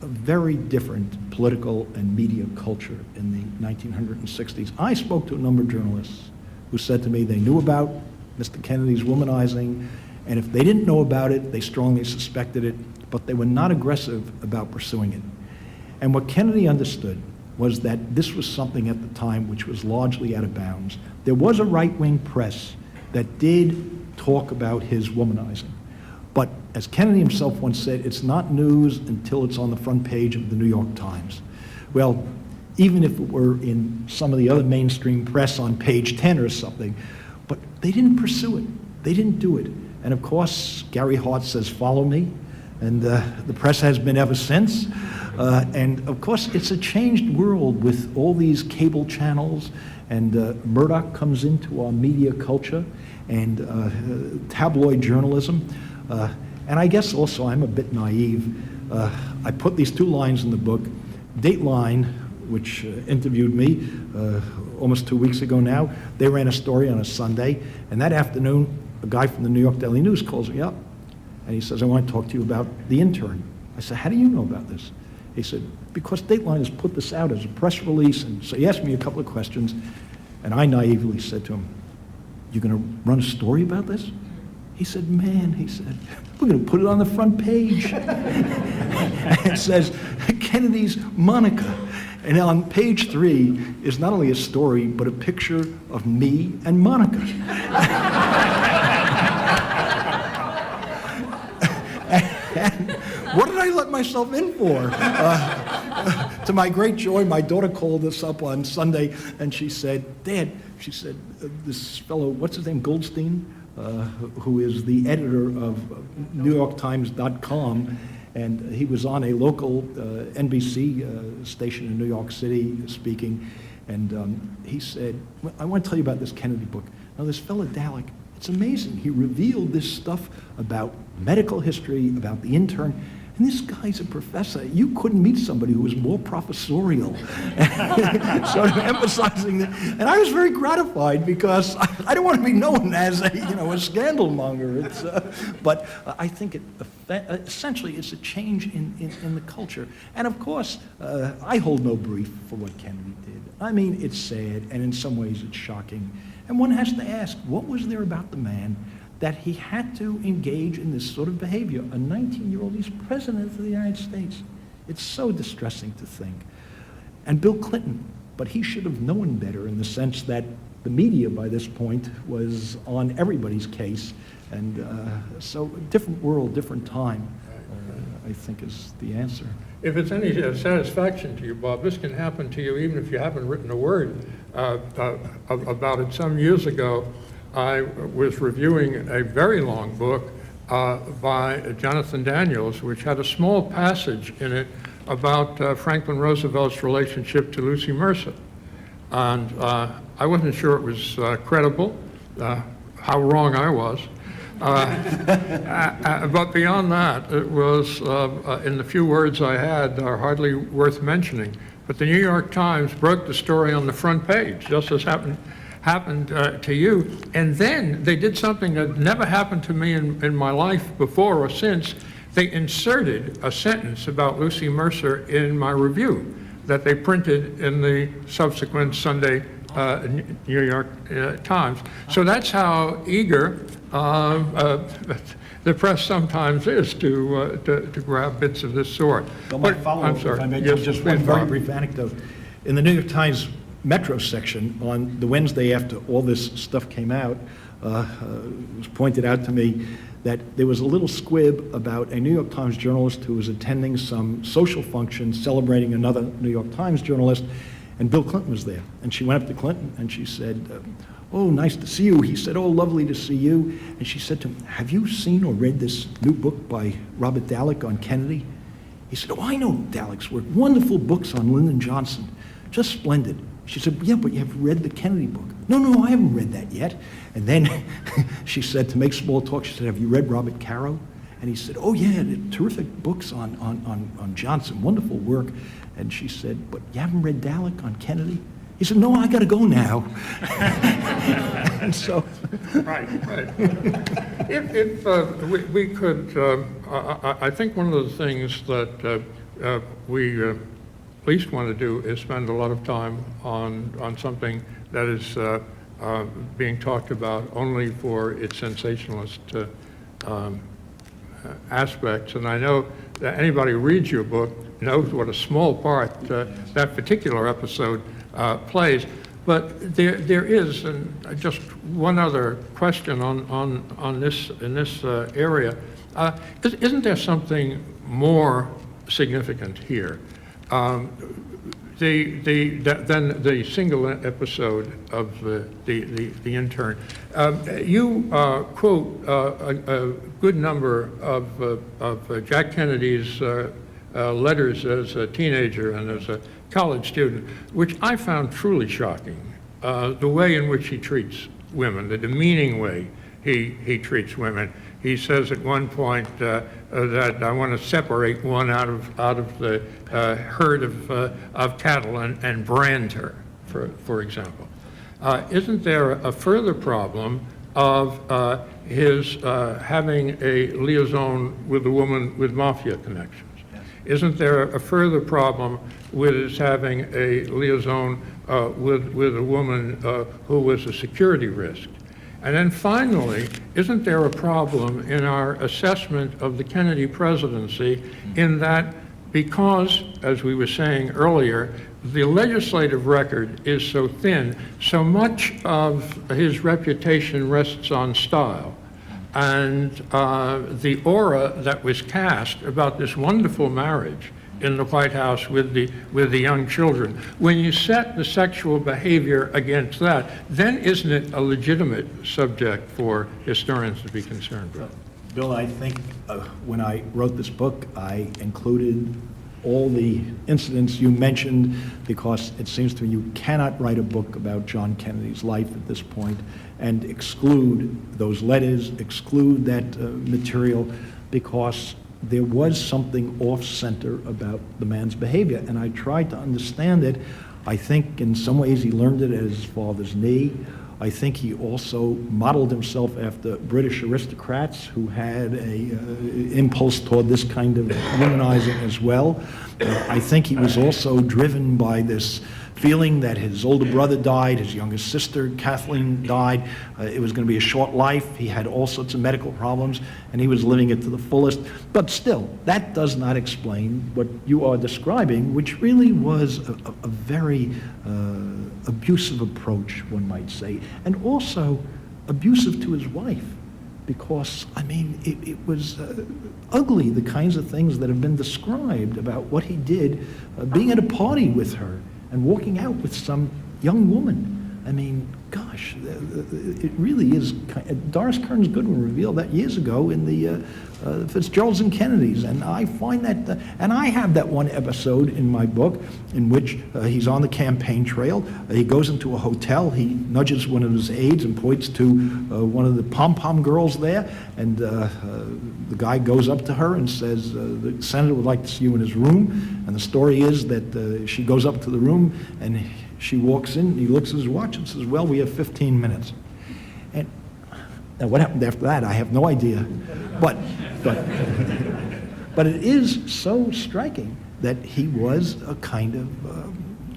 very different political and media culture in the 1960s. I spoke to a number of journalists who said to me they knew about Mr. Kennedy's womanizing, and if they didn't know about it, they strongly suspected it, but they were not aggressive about pursuing it. And what Kennedy understood was that this was something at the time which was largely out of bounds. There was a right-wing press that did talk about his womanizing. But as Kennedy himself once said, it's not news until it's on the front page of the New York Times. Well, even if it were in some of the other mainstream press on page 10 or something, but they didn't pursue it. They didn't do it. And of course, Gary Hart says, follow me. And the press has been ever since. And of course, it's a changed world with all these cable channels, and Murdoch comes into our media culture, and tabloid journalism. And I guess also I'm a bit naive. I put these two lines in the book. Dateline, which interviewed me almost 2 weeks ago now, they ran a story on a Sunday, and that afternoon, a guy from the New York Daily News calls me up, and he says, I want to talk to you about The Intern. I said, how do you know about this? He said, because Dateline has put this out as a press release, and so he asked me a couple of questions, and I naively said to him, you're going to run a story about this? He said, man, he said, we're going to put it on the front page. And it says, Kennedy's Monica. And on page 3 is not only a story, but a picture of me and Monica. And what did I let myself in for? To my great joy, my daughter called us up on Sunday, and she said, Dad, she said, this fellow, what's his name, Goldstein, who is the editor of NewYorkTimes.com, and he was on a local NBC station in New York City speaking, and he said, I want to tell you about this Kennedy book. Now, this fellow Dalek, it's amazing. He revealed this stuff about medical history, about The Intern, and this guy's a professor. You couldn't meet somebody who was more professorial. Sort of emphasizing that. And I was very gratified because I don't want to be known as a scandal monger. But I think essentially it's a change in the culture. And of course, I hold no brief for what Kennedy did. I mean, it's sad, and in some ways it's shocking. And one has to ask, what was there about the man that he had to engage in this sort of behavior? A 19-year-old, he's president of the United States. It's so distressing to think. And Bill Clinton, but he should have known better in the sense that the media by this point was on everybody's case. And so different world, different time, I think is the answer. If it's any satisfaction to you, Bob, this can happen to you even if you haven't written a word about it. Some years ago, I was reviewing a very long book by Jonathan Daniels, which had a small passage in it about Franklin Roosevelt's relationship to Lucy Mercer. And I wasn't sure it was credible, how wrong I was. But beyond that, it was, in the few words I had, hardly worth mentioning. But the New York Times broke the story on the front page, just as happened to you. And then they did something that never happened to me in my life before or since. They inserted a sentence about Lucy Mercer in my review that they printed in the subsequent Sunday New York Times. So that's how eager the press sometimes is to grab bits of this sort. Well, my follow-up, if I may, just one very brief anecdote. In the New York Times Metro section on the Wednesday after all this stuff came out, it was pointed out to me that there was a little squib about a New York Times journalist who was attending some social function celebrating another New York Times journalist, and Bill Clinton was there. And she went up to Clinton and she said, oh, nice to see you. He said, oh, lovely to see you. And she said to him, have you seen or read this new book by Robert Dallek on Kennedy? He said, oh, I know Dallek's work. Wonderful books on Lyndon Johnson. Just splendid. She said, yeah, but you have read the Kennedy book. No, I haven't read that yet. And then she said, to make small talk, she said, have you read Robert Caro? And he said, oh, yeah, terrific books on Johnson, wonderful work. And she said, but you haven't read Dallek on Kennedy? He said, no, I got to go now. And so... Right. If we could, I think one of the things that we at least want to do is spend a lot of time on something that is being talked about only for its sensationalist aspects. And I know that anybody who reads your book knows what a small part that particular episode plays. But there is just one other question on this in this area. Isn't there something more significant here than the single episode of the Intern? You quote a good number of Jack Kennedy's letters as a teenager and as a college student, which I found truly shocking. The way in which he treats women, the demeaning way he treats women. He says at one point that I want to separate one out of the herd of cattle and brand her, for example. Isn't there a further problem of his having a liaison with a woman with mafia connections? Isn't there a further problem with his having a liaison with a woman who was a security risk? And then finally, isn't there a problem in our assessment of the Kennedy presidency in that because, as we were saying earlier, the legislative record is so thin, so much of his reputation rests on style. And the aura that was cast about this wonderful marriage in the White House with the young children, when you set the sexual behavior against that, then isn't it a legitimate subject for historians to be concerned with? Bill, I think when I wrote this book, I included all the incidents you mentioned because it seems to me you cannot write a book about John Kennedy's life at this point and exclude those letters, exclude that material, because there was something off-center about the man's behavior, and I tried to understand it. I think in some ways he learned it at his father's knee. I think he also modeled himself after British aristocrats who had an impulse toward this kind of womanizing as well. I think he was also driven by this feeling that his older brother died, his younger sister, Kathleen, died. It was going to be a short life. He had all sorts of medical problems, and he was living it to the fullest. But still, that does not explain what you are describing, which really was a very abusive approach, one might say, and also abusive to his wife. Because, I mean, it was ugly, the kinds of things that have been described about what he did, being at a party with her and walking out with some young woman. I mean, gosh, it really is. Doris Kearns Goodwin revealed that years ago in the Fitzgeralds and Kennedys, and I find that, and I have that one episode in my book in which he's on the campaign trail. He goes into a hotel, he nudges one of his aides and points to one of the pom-pom girls there, and the guy goes up to her and says, the senator would like to see you in his room, and the story is that she goes up to the room and she walks in, and he looks at his watch and says, well, we have 15 minutes. And now what happened after that, I have no idea. But it is so striking that he was a kind of,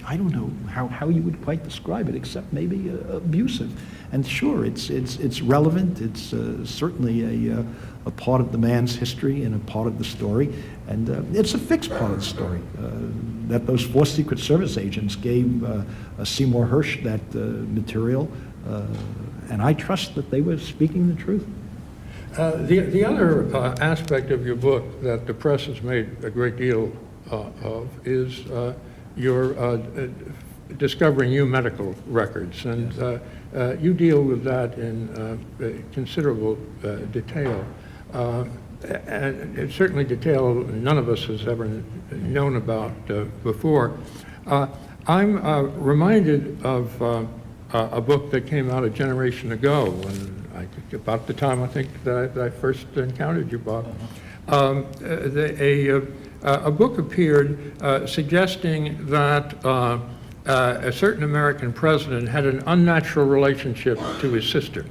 I don't know how you would quite describe it, except maybe abusive. And sure, it's relevant. It's certainly a part of the man's history and a part of the story. And it's a fixed part of the story, that those 4 Secret Service agents gave Seymour Hersh that material, and I trust that they were speaking the truth. The other aspect of your book that the press has made a great deal of is your discovering new medical records, and you deal with that in considerable detail. And certainly detail none of us has ever known about before. I'm reminded of a book that came out a generation ago, when about the time I think that I first encountered you, Bob. A book appeared suggesting that a certain American president had an unnatural relationship to his sister.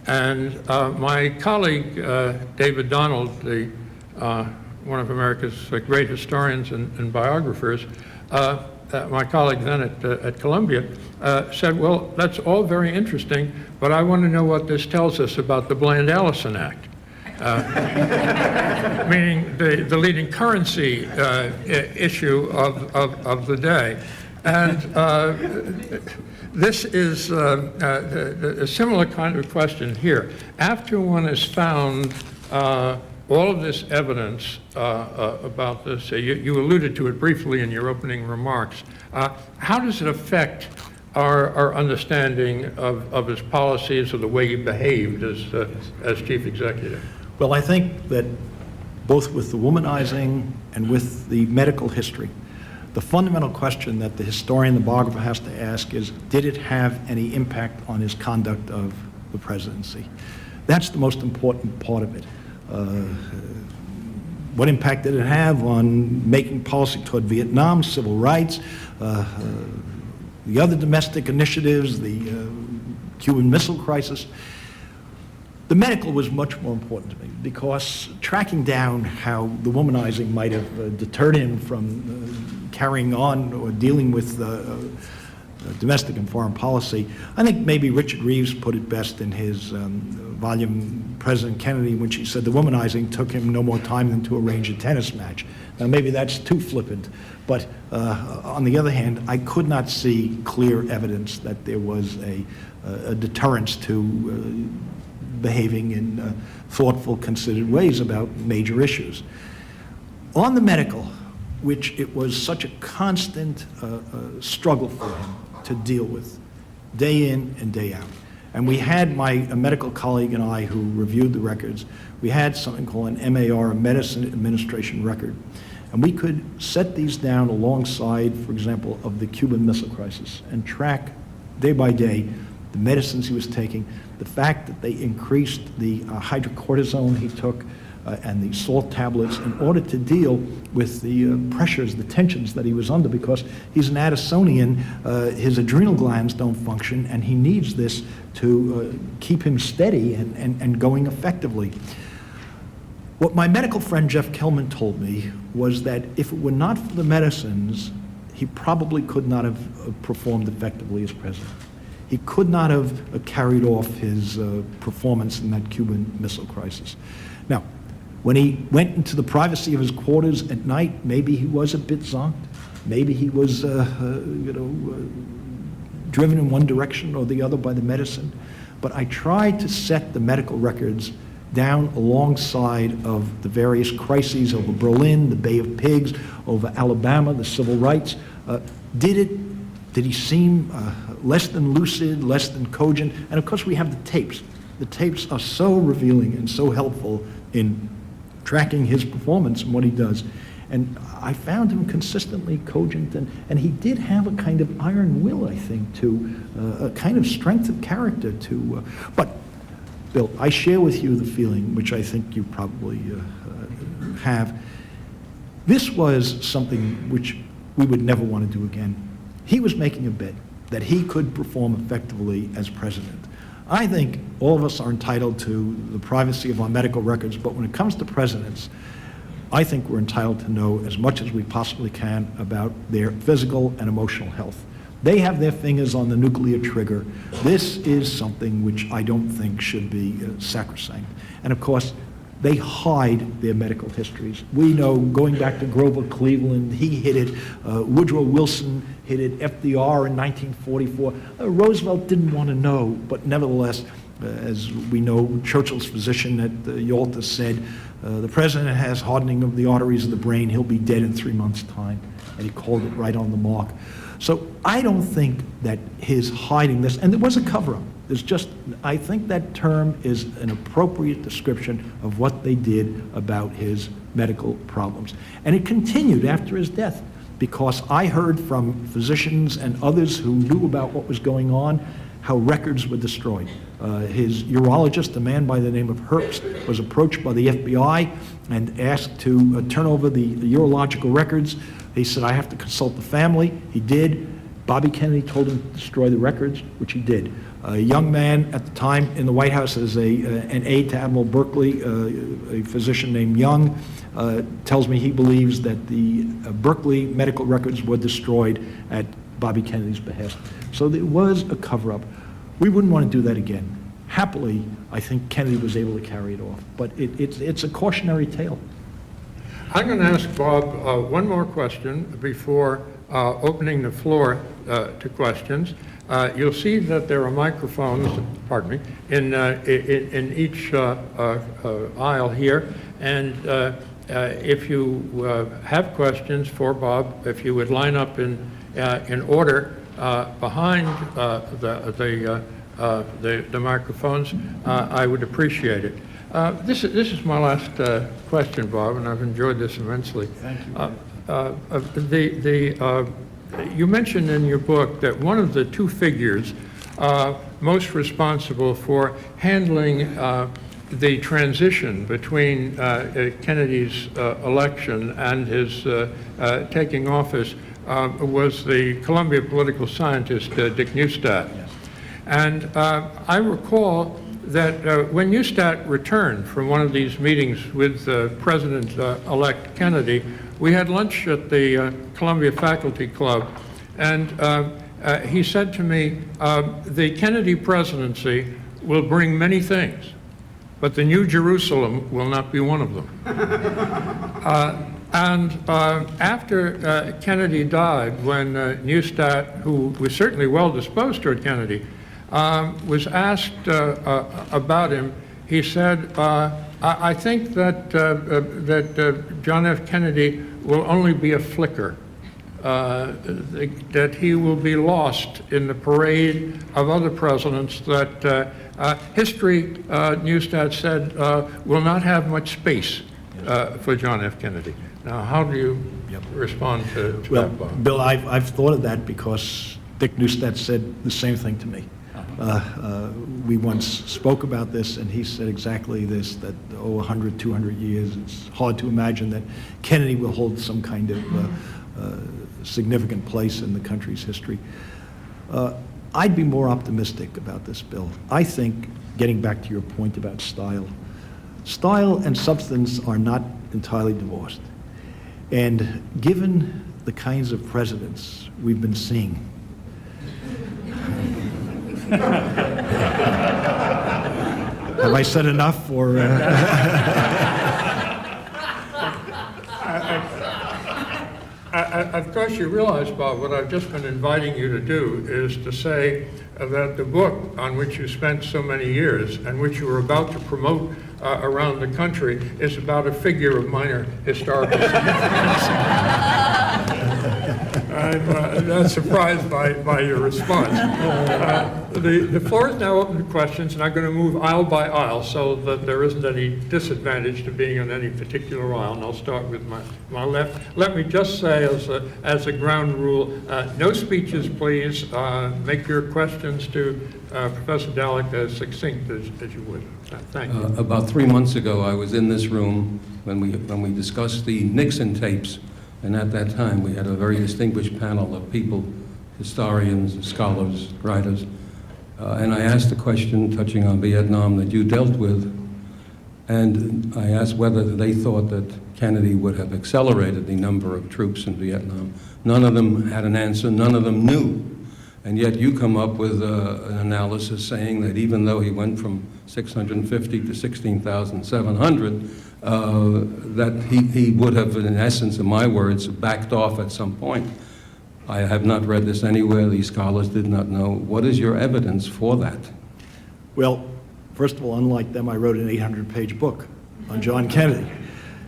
And my colleague, David Donald, one of America's great historians and biographers, my colleague then at Columbia, said, well, that's all very interesting, but I want to know what this tells us about the Bland-Allison Act. Meaning the leading currency issue of the day. And this is a similar kind of question here. After one has found all of this evidence about this, you alluded to it briefly in your opening remarks, how does it affect our understanding of his policies or the way he behaved as chief executive? Well, I think that both with the womanizing and with the medical history. The fundamental question that the historian, the biographer, has to ask is, did it have any impact on his conduct of the presidency? That's the most important part of it. What impact did it have on making policy toward Vietnam, civil rights, the other domestic initiatives, the Cuban Missile Crisis? The medical was much more important to me, because tracking down how the womanizing might have deterred him from carrying on or dealing with domestic and foreign policy, I think maybe Richard Reeves put it best in his volume, President Kennedy, when she said the womanizing took him no more time than to arrange a tennis match. Now, maybe that's too flippant, but on the other hand, I could not see clear evidence that there was a deterrence to behaving in thoughtful, considered ways about major issues. On the medical, which it was such a constant struggle for him to deal with, day in and day out. And we had a medical colleague and I who reviewed the records. We had something called an MAR, a Medicine Administration Record. And we could set these down alongside, for example, of the Cuban Missile Crisis and track day by day the medicines he was taking, the fact that they increased the hydrocortisone he took and the salt tablets in order to deal with the pressures, the tensions that he was under, because he's an Addisonian, his adrenal glands don't function, and he needs this to keep him steady and going effectively. What my medical friend Jeff Kelman told me was that if it were not for the medicines, he probably could not have performed effectively as president. He could not have carried off his performance in that Cuban Missile Crisis. Now, when he went into the privacy of his quarters at night, maybe he was a bit zonked. Maybe he was, driven in one direction or the other by the medicine. But I tried to set the medical records down alongside of the various crises over Berlin, the Bay of Pigs, over Alabama, the civil rights. Did he seem less than lucid, less than cogent? And of course we have the tapes. The tapes are so revealing and so helpful in tracking his performance and what he does. And I found him consistently cogent, and he did have a kind of iron will, I think, to a kind of strength of character to, but Bill, I share with you the feeling, which I think you probably have. This was something which we would never want to do again. He was making a bet that he could perform effectively as president. I think all of us are entitled to the privacy of our medical records, but when it comes to presidents, I think we're entitled to know as much as we possibly can about their physical and emotional health. They have their fingers on the nuclear trigger. This is something which I don't think should be sacrosanct. And of course, they hide their medical histories. We know, going back to Grover Cleveland, he hid it. Woodrow Wilson hid it. FDR in 1944. Roosevelt didn't want to know, but nevertheless, as we know, Churchill's physician at Yalta said, the president has hardening of the arteries of the brain. He'll be dead in 3 months' time. And he called it right on the mark. So I don't think that his hiding this, and there was a cover-up. There's just, I think that term is an appropriate description of what they did about his medical problems. And it continued after his death, because I heard from physicians and others who knew about what was going on, how records were destroyed. His urologist, a man by the name of Herbst, was approached by the FBI and asked to turn over the urological records. He said, I have to consult the family. He did. Bobby Kennedy told him to destroy the records, which he did. A young man at the time in the White House as an aide to Admiral Berkeley, a physician named Young, tells me he believes that the Berkeley medical records were destroyed at Bobby Kennedy's behest. So there was a cover-up. We wouldn't want to do that again. Happily, I think Kennedy was able to carry it off. But it's a cautionary tale. I'm going to ask Bob one more question before opening the floor to questions. You'll see that there are microphones, pardon me, in each aisle here. And if you have questions for Bob, if you would line up in order behind the microphones, I would appreciate it. This is my last question, Bob, and I've enjoyed this immensely. Thank you. You mentioned in your book that one of the two figures most responsible for handling the transition between Kennedy's election and his taking office was the Columbia political scientist Dick Neustadt. Yes. And I recall that when Neustadt returned from one of these meetings with President-elect Kennedy, we had lunch at the Columbia Faculty Club, and he said to me, the Kennedy presidency will bring many things, but the New Jerusalem will not be one of them. After Kennedy died, when Neustadt, who was certainly well disposed toward Kennedy, was asked about him, he said, I think that John F. Kennedy will only be a flicker, that he will be lost in the parade of other presidents, that history, Neustadt said, will not have much space for John F. Kennedy. Now, how do you respond to Well, that, Bob? Bill, I've thought of that because Dick Neustadt said the same thing to me. We once spoke about this, and he said exactly this, that, 100, 200 years, it's hard to imagine that Kennedy will hold some kind of significant place in the country's history. I'd be more optimistic about this, Bill. I think, getting back to your point about style and substance are not entirely divorced. And given the kinds of presidents we've been seeing, have I said enough, or? Of course, you realize, Bob, what I've just been inviting you to do is to say that the book on which you spent so many years and which you were about to promote around the country is about a figure of minor historical significance. I'm not surprised by your response. The floor is now open to questions, and I'm going to move aisle by aisle so that there isn't any disadvantage to being on any particular aisle, and I'll start with my left. Let me just say as a ground rule, no speeches, please. Make your questions to Professor Dallek as succinct as you would. Thank you. About 3 months ago, I was in this room when we discussed the Nixon tapes, and at that time we had a very distinguished panel of people, historians, scholars, writers, and I asked a question touching on Vietnam that you dealt with, and I asked whether they thought that Kennedy would have accelerated the number of troops in Vietnam. None of them had an answer, none of them knew. And yet you come up with an analysis saying that even though he went from 650 to 16,700, that he would have, in essence, in my words, backed off at some point. I have not read this anywhere. These scholars did not know. What is your evidence for that? Well, first of all, unlike them, I wrote an 800-page book on John Kennedy.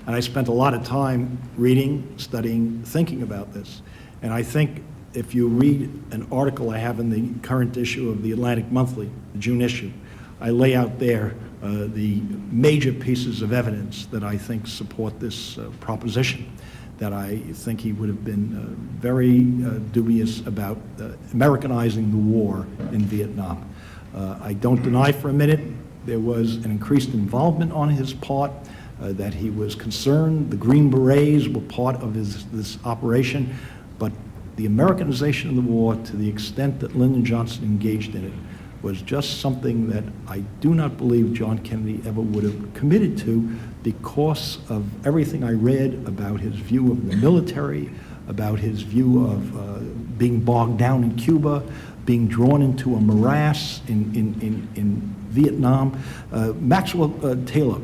And I spent a lot of time reading, studying, thinking about this. And I think if you read an article I have in the current issue of the Atlantic Monthly, the June issue, I lay out there the major pieces of evidence that I think support this proposition, that I think he would have been very dubious about Americanizing the war in Vietnam. I don't deny for a minute there was an increased involvement on his part, that he was concerned. The Green Berets were part of this operation, but the Americanization of the war, to the extent that Lyndon Johnson engaged in it, was just something that I do not believe John Kennedy ever would have committed to, because of everything I read about his view of the military, about his view of being bogged down in Cuba, being drawn into a morass in Vietnam. Maxwell Taylor,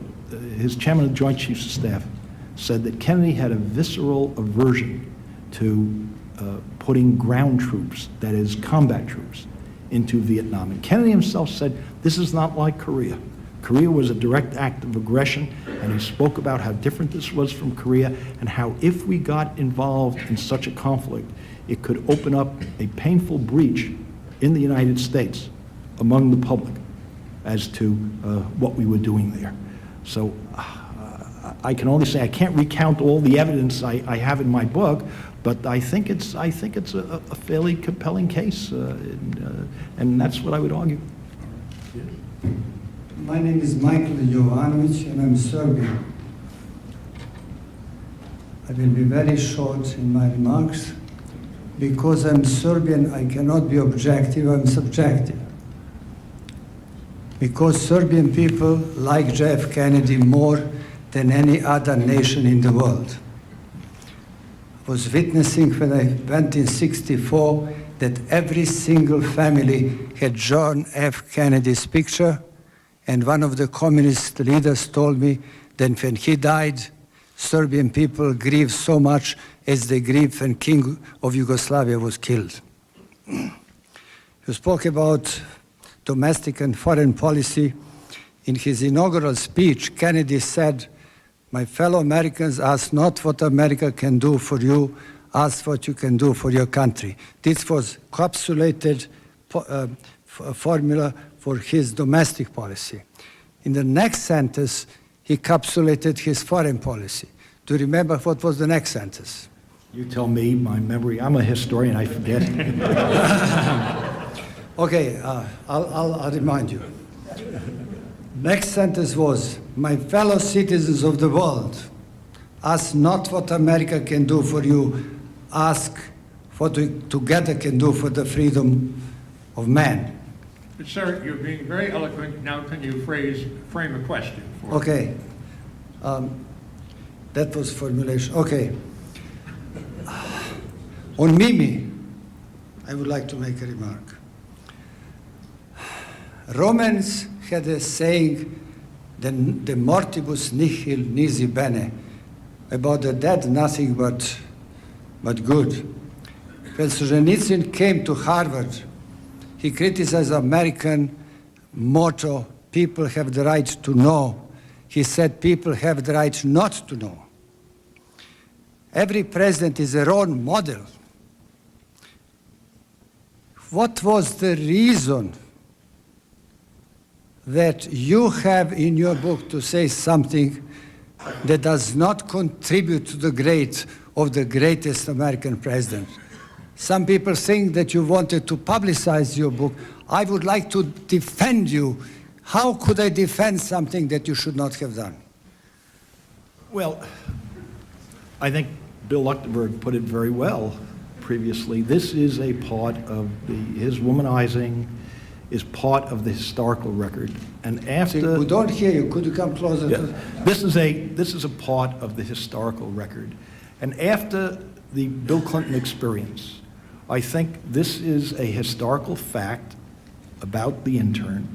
his chairman of the Joint Chiefs of Staff, said that Kennedy had a visceral aversion to putting ground troops, that is, combat troops, into Vietnam. And Kennedy himself said, this is not like Korea. Korea was a direct act of aggression, and he spoke about how different this was from Korea, and how if we got involved in such a conflict, it could open up a painful breach in the United States among the public as to what we were doing there. So I can only say I can't recount all the evidence I have in my book, but I think it's a fairly compelling case, and that's what I would argue. My name is Michael Jovanovic, and I'm Serbian. I will be very short in my remarks. Because I'm Serbian, I cannot be objective, I'm subjective. Because Serbian people like JF Kennedy more than any other nation in the world. I was witnessing when I went in '64 that every single family had John F. Kennedy's picture, and one of the communist leaders told me that when he died, Serbian people grieved so much as they grieved when King of Yugoslavia was killed. You spoke about domestic and foreign policy. In his inaugural speech, Kennedy said, "My fellow Americans, ask not what America can do for you, ask what you can do for your country." This was encapsulated formula for his domestic policy. In the next sentence, he encapsulated his foreign policy. Do you remember what was the next sentence? You tell me, my memory, I'm a historian, I forget. Okay, I'll remind you. Next sentence was, "My fellow citizens of the world, ask not what America can do for you, ask what we together can do for the freedom of man." Sir, you're being very eloquent. Now can you frame a question for me? Okay. That was formulation. Okay. On Mimi, I would like to make a remark. Romans had a saying, de mortibus nihil nisi bene, about the dead nothing but good. When Solzhenitsyn came to Harvard, he criticized American motto, "People have the right to know." He said people have the right not to know. Every president is their own model. What was the reason that you have in your book to say something that does not contribute to the great of the greatest American president? Some people think that you wanted to publicize your book. I would like to defend you. How could I defend something that you should not have done? Well, I think Bill Leuchtenberg put it very well previously. This is a part of his womanizing is part of the historical record. And after We don't hear you. Could you come closer? Yeah. This is a part of the historical record. And after the Bill Clinton experience, I think this is a historical fact about the intern,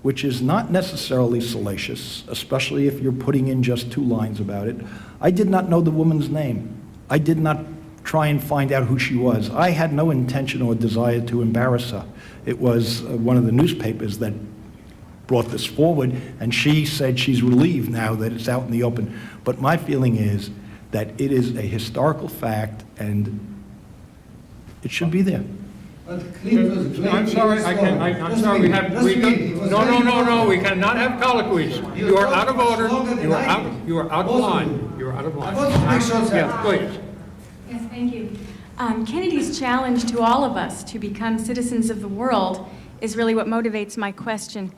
which is not necessarily salacious, especially if you're putting in just 2 lines about it. I did not know the woman's name. I did not try and find out who she was. I had no intention or desire to embarrass her. It was one of the newspapers that brought this forward, and she said she's relieved now that it's out in the open. But my feeling is that it is a historical fact, and it should be there. I'm sorry, I'm sorry, we cannot have colloquies. You are out of order, you are out of line. You are out of line. I want to make sure that. Yes, please. Yes, thank you. Kennedy's challenge to all of us to become citizens of the world is really what motivates my question.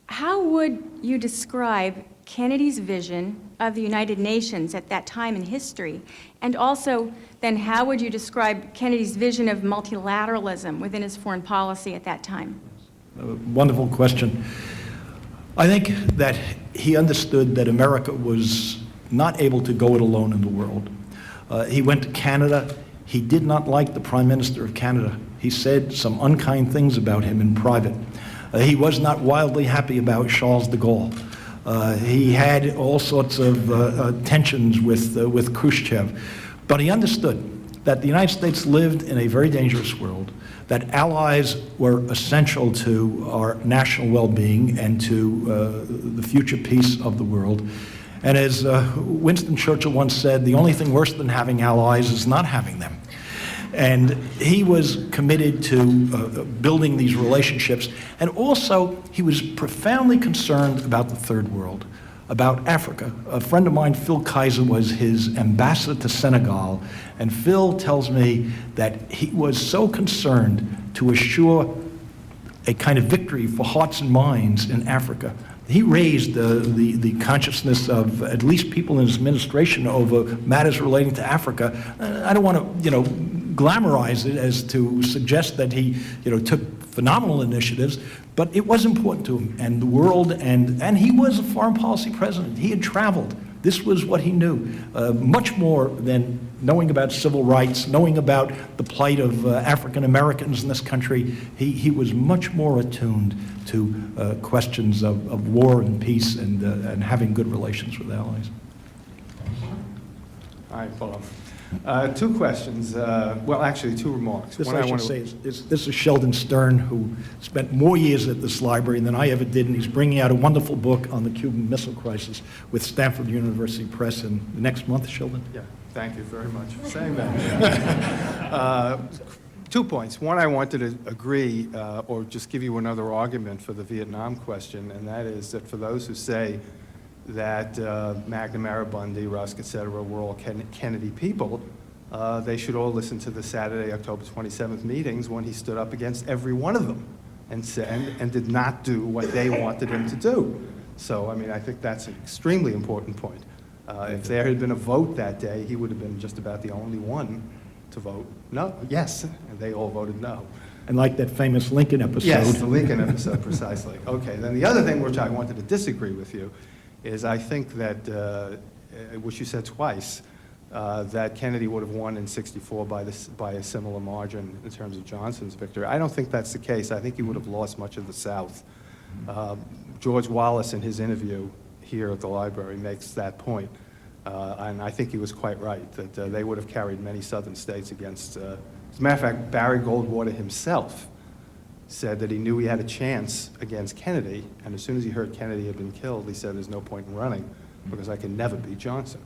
How would you describe Kennedy's vision of the United Nations at that time in history? And also, then how would you describe Kennedy's vision of multilateralism within his foreign policy at that time? Wonderful question. I think that he understood that America was not able to go it alone in the world. He went to Canada. He did not like the Prime Minister of Canada. He said some unkind things about him in private. He was not wildly happy about Charles de Gaulle. He had all sorts of tensions with Khrushchev. But he understood that the United States lived in a very dangerous world, that allies were essential to our national well-being and to the future peace of the world. And as Winston Churchill once said, the only thing worse than having allies is not having them. And he was committed to building these relationships. And also, he was profoundly concerned about the third world. about Africa. A friend of mine, Phil Kaiser, was his ambassador to Senegal, and Phil tells me that he was so concerned to assure a kind of victory for hearts and minds in Africa. He raised the consciousness of at least people in his administration over matters relating to Africa. I don't want to, glamorize it as to suggest that he, took phenomenal initiatives, but it was important to him and the world, and he was a foreign policy president. He had traveled. This was what he knew, much more than knowing about civil rights, knowing about the plight of African Americans in this country. He was much more attuned to questions of war and peace and having good relations with allies. All right, Bob. Two questions. Well, actually, two remarks. This One I should say is this is Sheldon Stern, who spent more years at this library than I ever did, and he's bringing out a wonderful book on the Cuban Missile Crisis with Stanford University Press in the next month, Sheldon. Yeah, thank you very much for saying that. 2 points. One, I wanted to agree or just give you another argument for the Vietnam question, and that is that for those who say that McNamara, Bundy, Rusk, et cetera, were all Kennedy people, they should all listen to the Saturday, October 27th meetings when he stood up against every one of them and did not do what they wanted him to do. So, I mean, I think that's an extremely important point. If there had been a vote that day, he would have been just about the only one to vote no, yes, and they all voted no. And like that famous Lincoln episode. Yes, the Lincoln episode, precisely. Okay, then the other thing which I wanted to disagree with you is I think that, which you said twice, that Kennedy would have won in '64 by a similar margin in terms of Johnson's victory. I don't think that's the case. I think he would have lost much of the South. George Wallace, in his interview here at the library, makes that point. And I think he was quite right, that they would have carried many southern states against, as a matter of fact, Barry Goldwater himself said that he knew he had a chance against Kennedy, and as soon as he heard Kennedy had been killed, he said, there's no point in running, because I can never beat Johnson.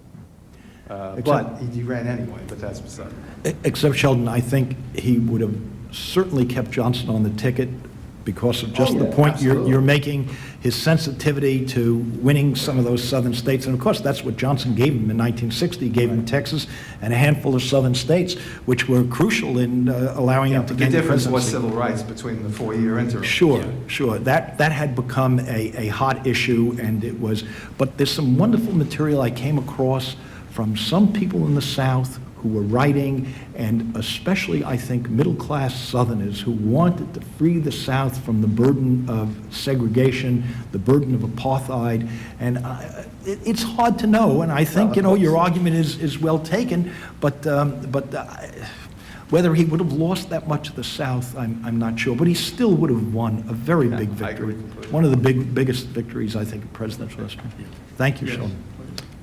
But he ran anyway, but that's beside it. Except, Sheldon, I think he would have certainly kept Johnson on the ticket because of just the point you're making, his sensitivity to winning some of those southern states. And of course, that's what Johnson gave him in 1960. He gave him Texas and a handful of southern states, which were crucial in allowing him to gain the presidency. The difference was civil rights between the 4-year interim. Sure. That had become a hot issue, and it was, but there's some wonderful material I came across from some people in the South who were writing, and especially, I think, middle-class Southerners who wanted to free the South from the burden of segregation, the burden of apartheid, and it's hard to know, and I think, your argument is well taken, but whether he would have lost that much of the South, I'm not sure, but he still would have won a very big victory. One of the biggest victories, I think, in presidential history. Thank you, Sheldon.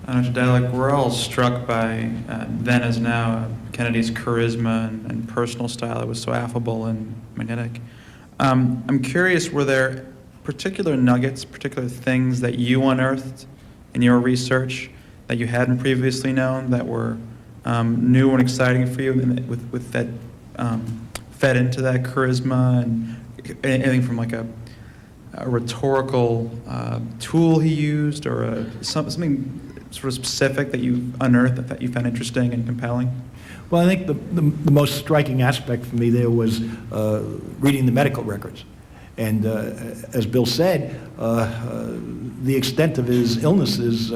Mr. Dallek, we're all struck by, then as now, Kennedy's charisma and personal style. It was so affable and magnetic. I'm curious, were there particular nuggets, particular things that you unearthed in your research that you hadn't previously known that were new and exciting for you, with that fed into that charisma, and anything from like a rhetorical tool he used, or something sort of specific that you unearthed that you found interesting and compelling? Well, I think the most striking aspect for me there was reading the medical records. And as Bill said, the extent of his illnesses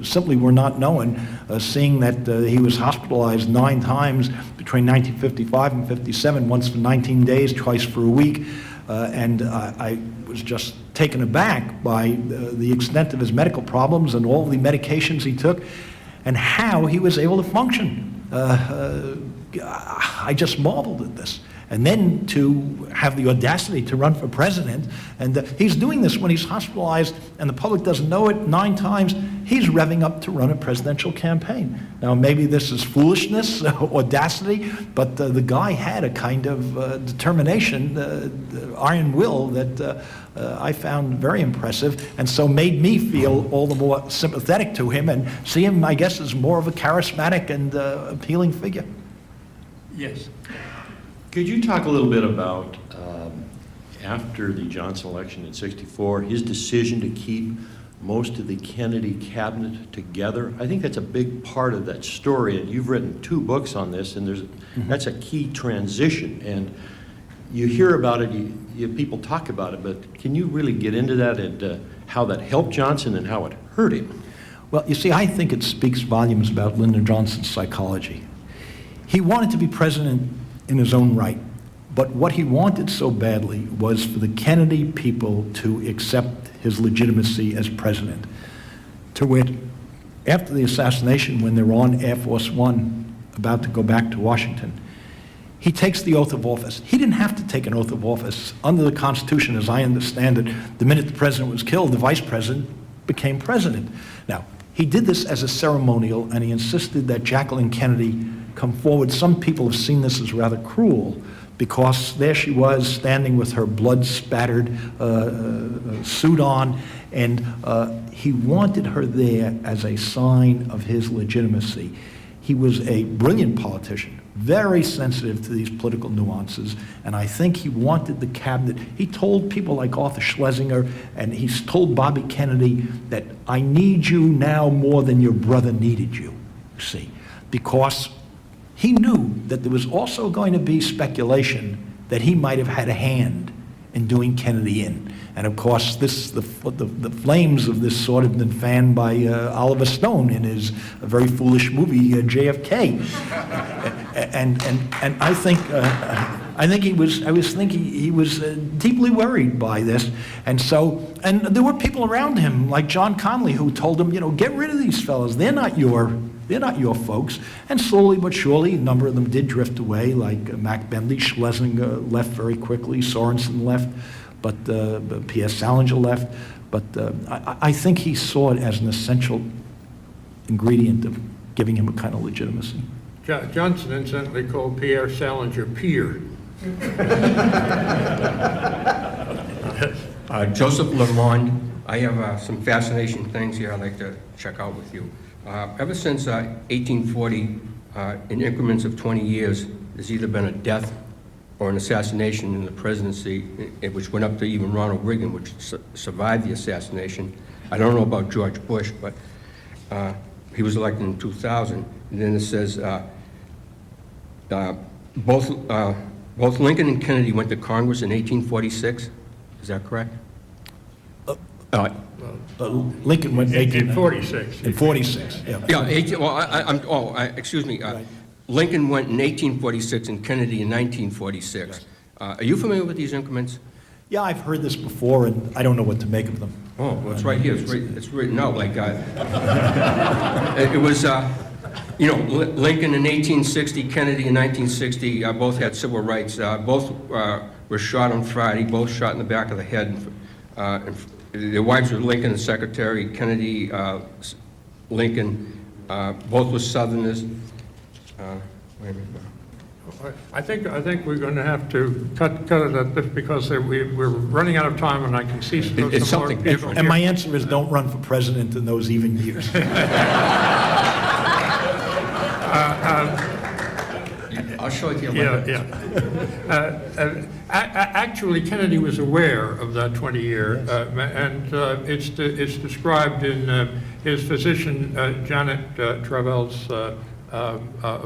simply were not known, seeing that he was hospitalized 9 times between 1955 and 57, once for 19 days, twice for a week. And I was just taken aback by the extent of his medical problems and all the medications he took and how he was able to function. I just marveled at this. And then to have the audacity to run for president, and he's doing this when he's hospitalized and the public doesn't know it 9 times, he's revving up to run a presidential campaign. Now, maybe this is foolishness, audacity, but the guy had a kind of determination, iron will that I found very impressive, and so made me feel all the more sympathetic to him and see him, I guess, as more of a charismatic and appealing figure. Yes. Could you talk a little bit about, after the Johnson election in '64, his decision to keep most of the Kennedy cabinet together. I think that's a big part of that story, and you've written 2 books on this, and that's a key transition. And you hear about it, people talk about it, but can you really get into that and how that helped Johnson and how it hurt him? Well, you see, I think it speaks volumes about Lyndon Johnson's psychology. He wanted to be president in his own right, but what he wanted so badly was for the Kennedy people to accept his legitimacy as president. To wit, after the assassination, when they're on Air Force One, about to go back to Washington, he takes the oath of office. He didn't have to take an oath of office. Under the Constitution, as I understand it, the minute the president was killed, the vice president became president. Now, he did this as a ceremonial, and he insisted that Jacqueline Kennedy come forward. Some people have seen this as rather cruel, because there she was standing with her blood-spattered suit on, and he wanted her there as a sign of his legitimacy. He was a brilliant politician, very sensitive to these political nuances, and I think he wanted the cabinet. He told people like Arthur Schlesinger, and he's told Bobby Kennedy that I need you now more than your brother needed you, see, because he knew that there was also going to be speculation that he might have had a hand in doing Kennedy in. And of course, the flames of this sort have been fanned by Oliver Stone in his very foolish movie JFK. and I think he was deeply worried by this, and there were people around him like John Connally who told him, get rid of these fellows. They're not your folks. And slowly but surely, a number of them did drift away, like Mac Bentley. Schlesinger left very quickly. Sorensen left, but Pierre Salinger left. But I think he saw it as an essential ingredient of giving him a kind of legitimacy. Johnson incidentally called Pierre Salinger Peer. Joseph Lamond, I have some fascination things here I'd like to check out with you. Ever since 1840, in increments of 20 years, there's either been a death or an assassination in the presidency, which went up to even Ronald Reagan, which survived the assassination. I don't know about George Bush, but he was elected in 2000. And then it says both Lincoln and Kennedy went to Congress in 1846. Is that correct? Lincoln went in 46. In 46, yeah. Excuse me. Right. Lincoln went in 1846 and Kennedy in 1946. Right. Are you familiar with these increments? Yeah, I've heard this before, and I don't know what to make of them. Oh, well, it's right here. It's written out like it was. Lincoln in 1860, Kennedy in 1960. Both had civil rights. Both were shot on Friday. Both shot in the back of the head. Their wives were Lincoln and Secretary Kennedy, Lincoln. Both were Southerners. Wait a minute. I think we're going to have to cut it at this because we're running out of time, and I can see It's some something more different. And my answer is don't run for president in those even years. I'll show it to you. Actually, Kennedy was aware of that 20-year, and it's described in his physician Janet Travell's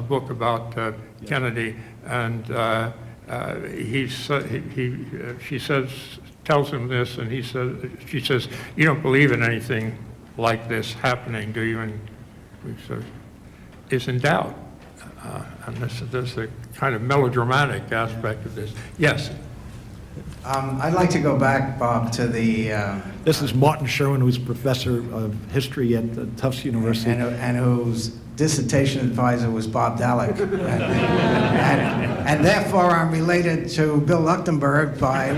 book about Kennedy, and she tells him this, and she says, "You don't believe in anything like this happening, do you?" And he says, "Is in doubt." And there's a kind of melodramatic aspect of this. Yes. I'd like to go back, Bob, to the... This is Martin Sherwin, who's professor of history at Tufts University. And whose dissertation advisor was Bob Dallek. and therefore I'm related to Bill Luchtenberg by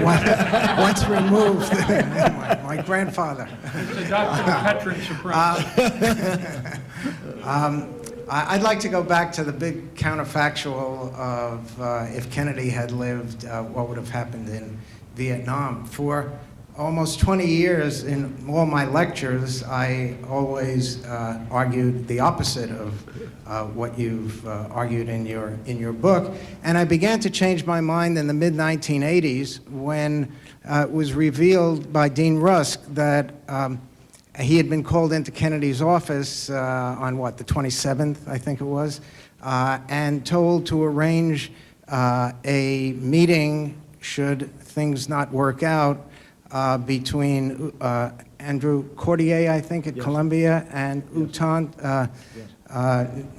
once removed, my grandfather. It's Dr. Patrick Supreme. I'd like to go back to the big counterfactual of if Kennedy had lived, what would have happened in Vietnam. For almost 20 years in all my lectures, I always argued the opposite of what you've argued in your book. And I began to change my mind in the mid-1980s when it was revealed by Dean Rusk that he had been called into Kennedy's office on the 27th, I think it was, and told to arrange a meeting, should things not work out, between Andrew Cordier, I think, at Columbia, and Utant,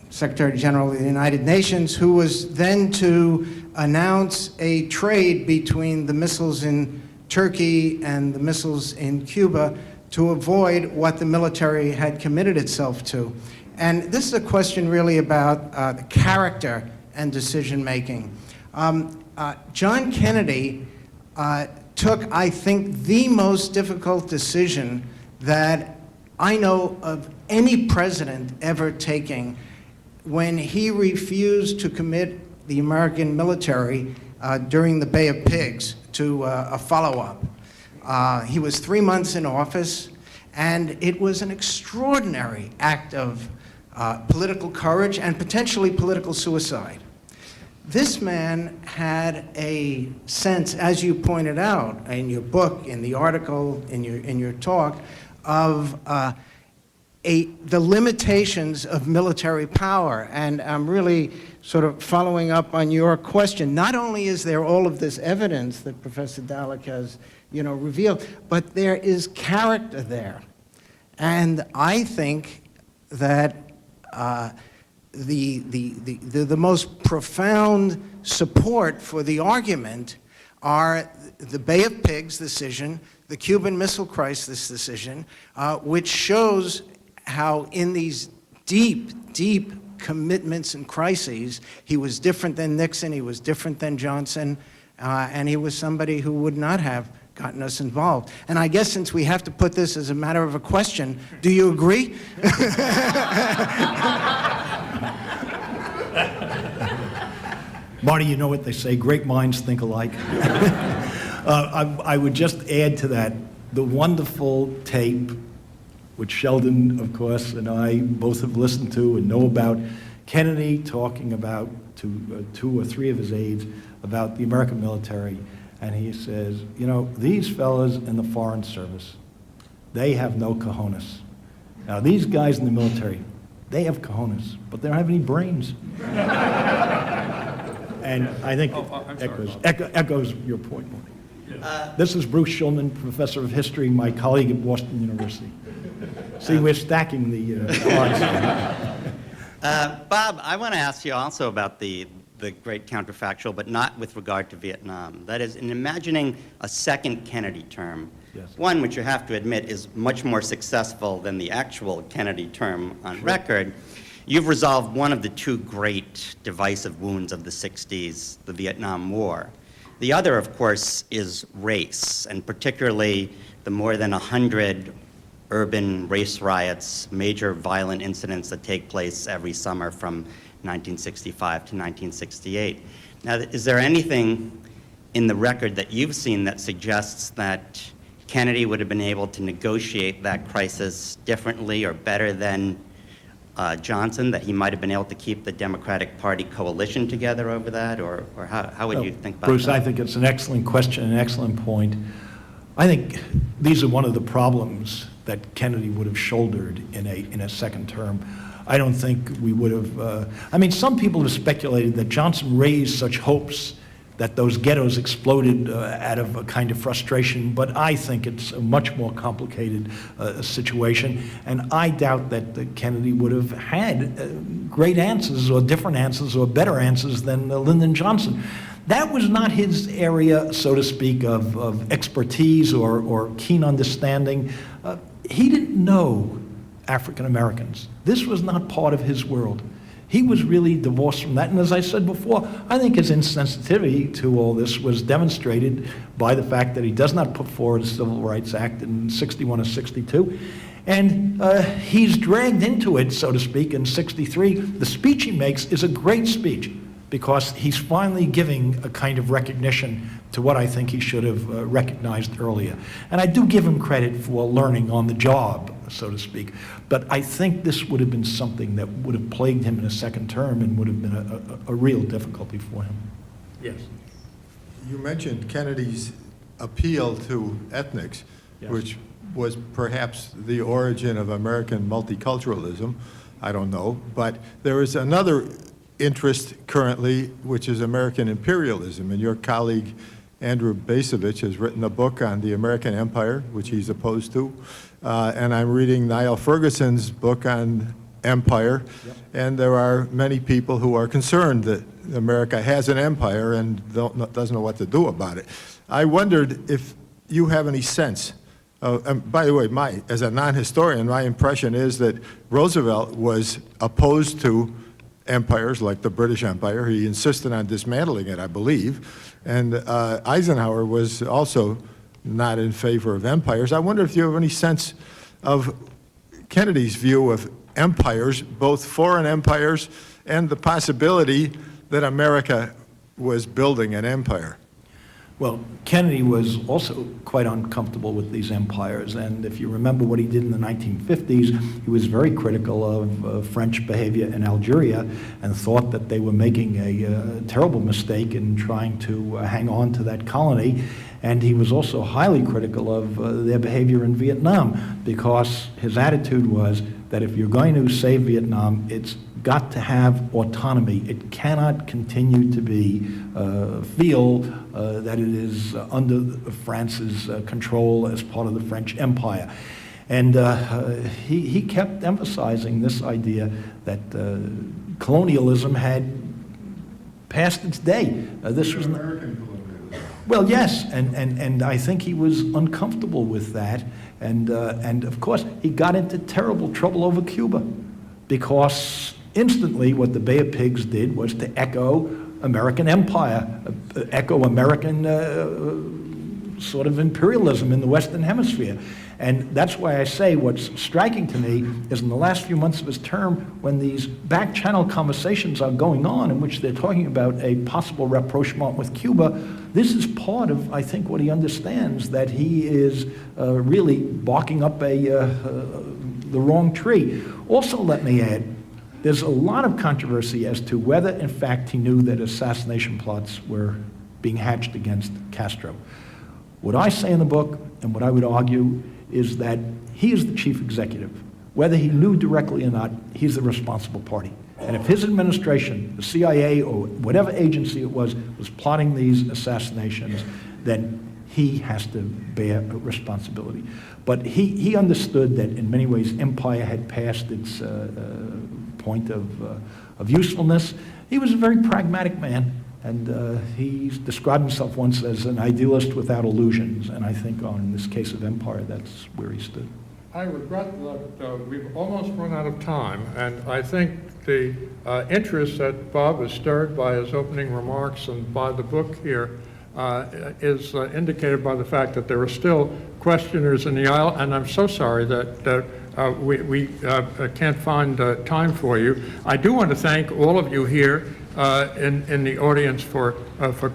Secretary General of the United Nations, who was then to announce a trade between the missiles in Turkey and the missiles in Cuba to avoid what the military had committed itself to. And this is a question really about the character and decision-making. John Kennedy took, I think, the most difficult decision that I know of any president ever taking when he refused to commit the American military during the Bay of Pigs to a follow-up. He was 3 months in office, and it was an extraordinary act of political courage and potentially political suicide. This man had a sense, as you pointed out in your book, in the article, in your talk, of the limitations of military power. And I'm really sort of following up on your question. Not only is there all of this evidence that Professor Dallek has, revealed, but there is character there. And I think that the most profound support for the argument are the Bay of Pigs decision, the Cuban Missile Crisis decision, which shows how in these deep, deep commitments and crises, he was different than Nixon, he was different than Johnson, and he was somebody who would not have gotten us involved. And I guess since we have to put this as a matter of a question, do you agree? Marty, you know what they say, great minds think alike. I would just add to that the wonderful tape, which Sheldon, of course, and I both have listened to and know about, Kennedy talking about to 2 or 3 of his aides about the American military. And he says, these fellas in the Foreign Service, they have no cojones. Now, these guys in the military, they have cojones, but they don't have any brains. And I think it echoes your point, Marty. This is Bruce Schulman, professor of history, my colleague at Boston University. See, we're stacking the odds. Bob, I want to ask you also about the great counterfactual, but not with regard to Vietnam. That is, in imagining a second Kennedy term, yes, one which you have to admit is much more successful than the actual Kennedy term on record, you've resolved one of the 2 great divisive wounds of the 60s, the Vietnam War. The other, of course, is race, and particularly the more than 100 urban race riots, major violent incidents that take place every summer from 1965 to 1968. Now, is there anything in the record that you've seen that suggests that Kennedy would have been able to negotiate that crisis differently or better than Johnson, that he might have been able to keep the Democratic Party coalition together over that, or how would you think about Bruce, that? I think it's an excellent question, an excellent point. I think these are one of the problems that Kennedy would have shouldered in a second term. I don't think we would have, some people have speculated that Johnson raised such hopes that those ghettos exploded out of a kind of frustration, but I think it's a much more complicated situation, and I doubt that Kennedy would have had great answers or different answers or better answers than Lyndon Johnson. That was not his area, so to speak, of expertise or keen understanding. He didn't know African Americans. This was not part of his world. He was really divorced from that. And as I said before, I think his insensitivity to all this was demonstrated by the fact that he does not put forward a Civil Rights Act in 61 or 62. And he's dragged into it, so to speak, in 63. The speech he makes is a great speech because he's finally giving a kind of recognition to what I think he should have recognized earlier. And I do give him credit for learning on the job, so to speak. But I think this would have been something that would have plagued him in a second term and would have been a real difficulty for him. Yes. You mentioned Kennedy's appeal to ethnics, yes, which was perhaps the origin of American multiculturalism. I don't know. But there is another interest currently, which is American imperialism. And your colleague, Andrew Bacevich, has written a book on the American empire, which he's opposed to. And I'm reading Niall Ferguson's book on empire. Yep. And there are many people who are concerned that America has an empire and doesn't know what to do about it. I wondered if you have any sense. By the way, as a non-historian, my impression is that Roosevelt was opposed to empires like the British Empire. He insisted on dismantling it, I believe. And Eisenhower was also not in favor of empires. I wonder if you have any sense of Kennedy's view of empires, both foreign empires and the possibility that America was building an empire. Well, Kennedy was also quite uncomfortable with these empires, and if you remember what he did in the 1950s, he was very critical of French behavior in Algeria and thought that they were making a terrible mistake in trying to hang on to that colony. And he was also highly critical of their behavior in Vietnam, because his attitude was that if you're going to save Vietnam, it's got to have autonomy. It cannot continue to feel that it is under France's control as part of the French Empire. And he kept emphasizing this idea that colonialism had passed its day. This was American colonialism. Well, yes, and I think he was uncomfortable with that. And of course, he got into terrible trouble over Cuba, because instantly what the Bay of Pigs did was to echo American empire, echo American sort of imperialism in the Western Hemisphere. And that's why I say what's striking to me is in the last few months of his term, when these back-channel conversations are going on in which they're talking about a possible rapprochement with Cuba, this is part of, I think, what he understands, that he is really barking up the wrong tree. Also, let me add, there's a lot of controversy as to whether, in fact, he knew that assassination plots were being hatched against Castro. What I say in the book, and what I would argue, is that he is the chief executive. Whether he knew directly or not, he's the responsible party. And if his administration, the CIA or whatever agency it was plotting these assassinations, then he has to bear responsibility. But he understood that in many ways empire had passed its point of usefulness. He was a very pragmatic man. And he described himself once as an idealist without illusions. And I think in this case of empire, that's where he stood. I regret that we've almost run out of time. And I think the interest that Bob has stirred by his opening remarks and by the book here is indicated by the fact that there are still questioners in the aisle. And I'm so sorry that we can't find time for you. I do want to thank all of you here in the audience for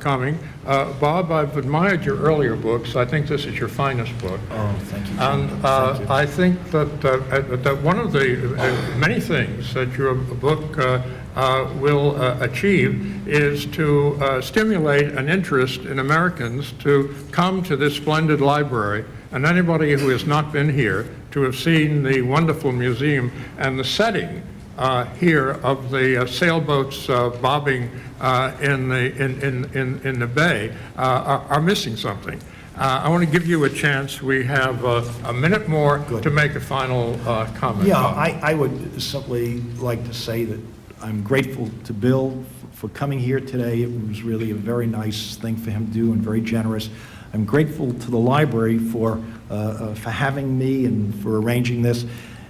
coming. Bob, I've admired your earlier books. I think this is your finest book. Oh, thank you. And Thank you. I think that one of the many things that your book will achieve is to stimulate an interest in Americans to come to this splendid library, and anybody who has not been here to have seen the wonderful museum and the setting here of the sailboats bobbing in the bay are missing something. I want to give you a chance. We have a minute more to make a final comment. Yeah, I would simply like to say that I'm grateful to Bill for coming here today. It was really a very nice thing for him to do and very generous. I'm grateful to the library for having me and for arranging this.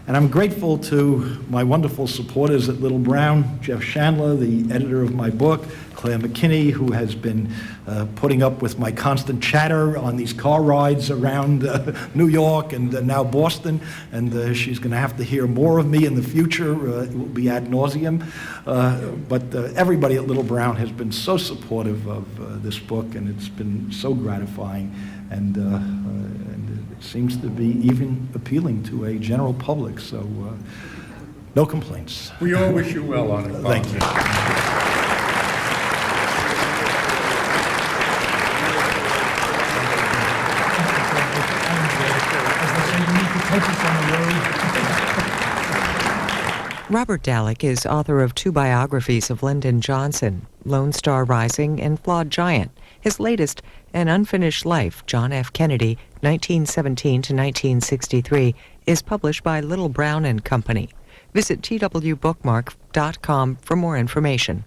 And I'm grateful to my wonderful supporters at Little Brown, Jeff Chandler, the editor of my book, Claire McKinney, who has been putting up with my constant chatter on these car rides around New York and now Boston, and she's going to have to hear more of me in the future. It will be ad nauseum. But everybody at Little Brown has been so supportive of this book, and it's been so gratifying. And it seems to be even appealing to a general public, so no complaints. We all wish you well on it, Bob. Thank you. Robert Dallek is author of 2 biographies of Lyndon Johnson, Lone Star Rising and Flawed Giant. His latest, An Unfinished Life, John F. Kennedy, 1917 to 1963, is published by Little Brown and Company. Visit twbookmark.com for more information.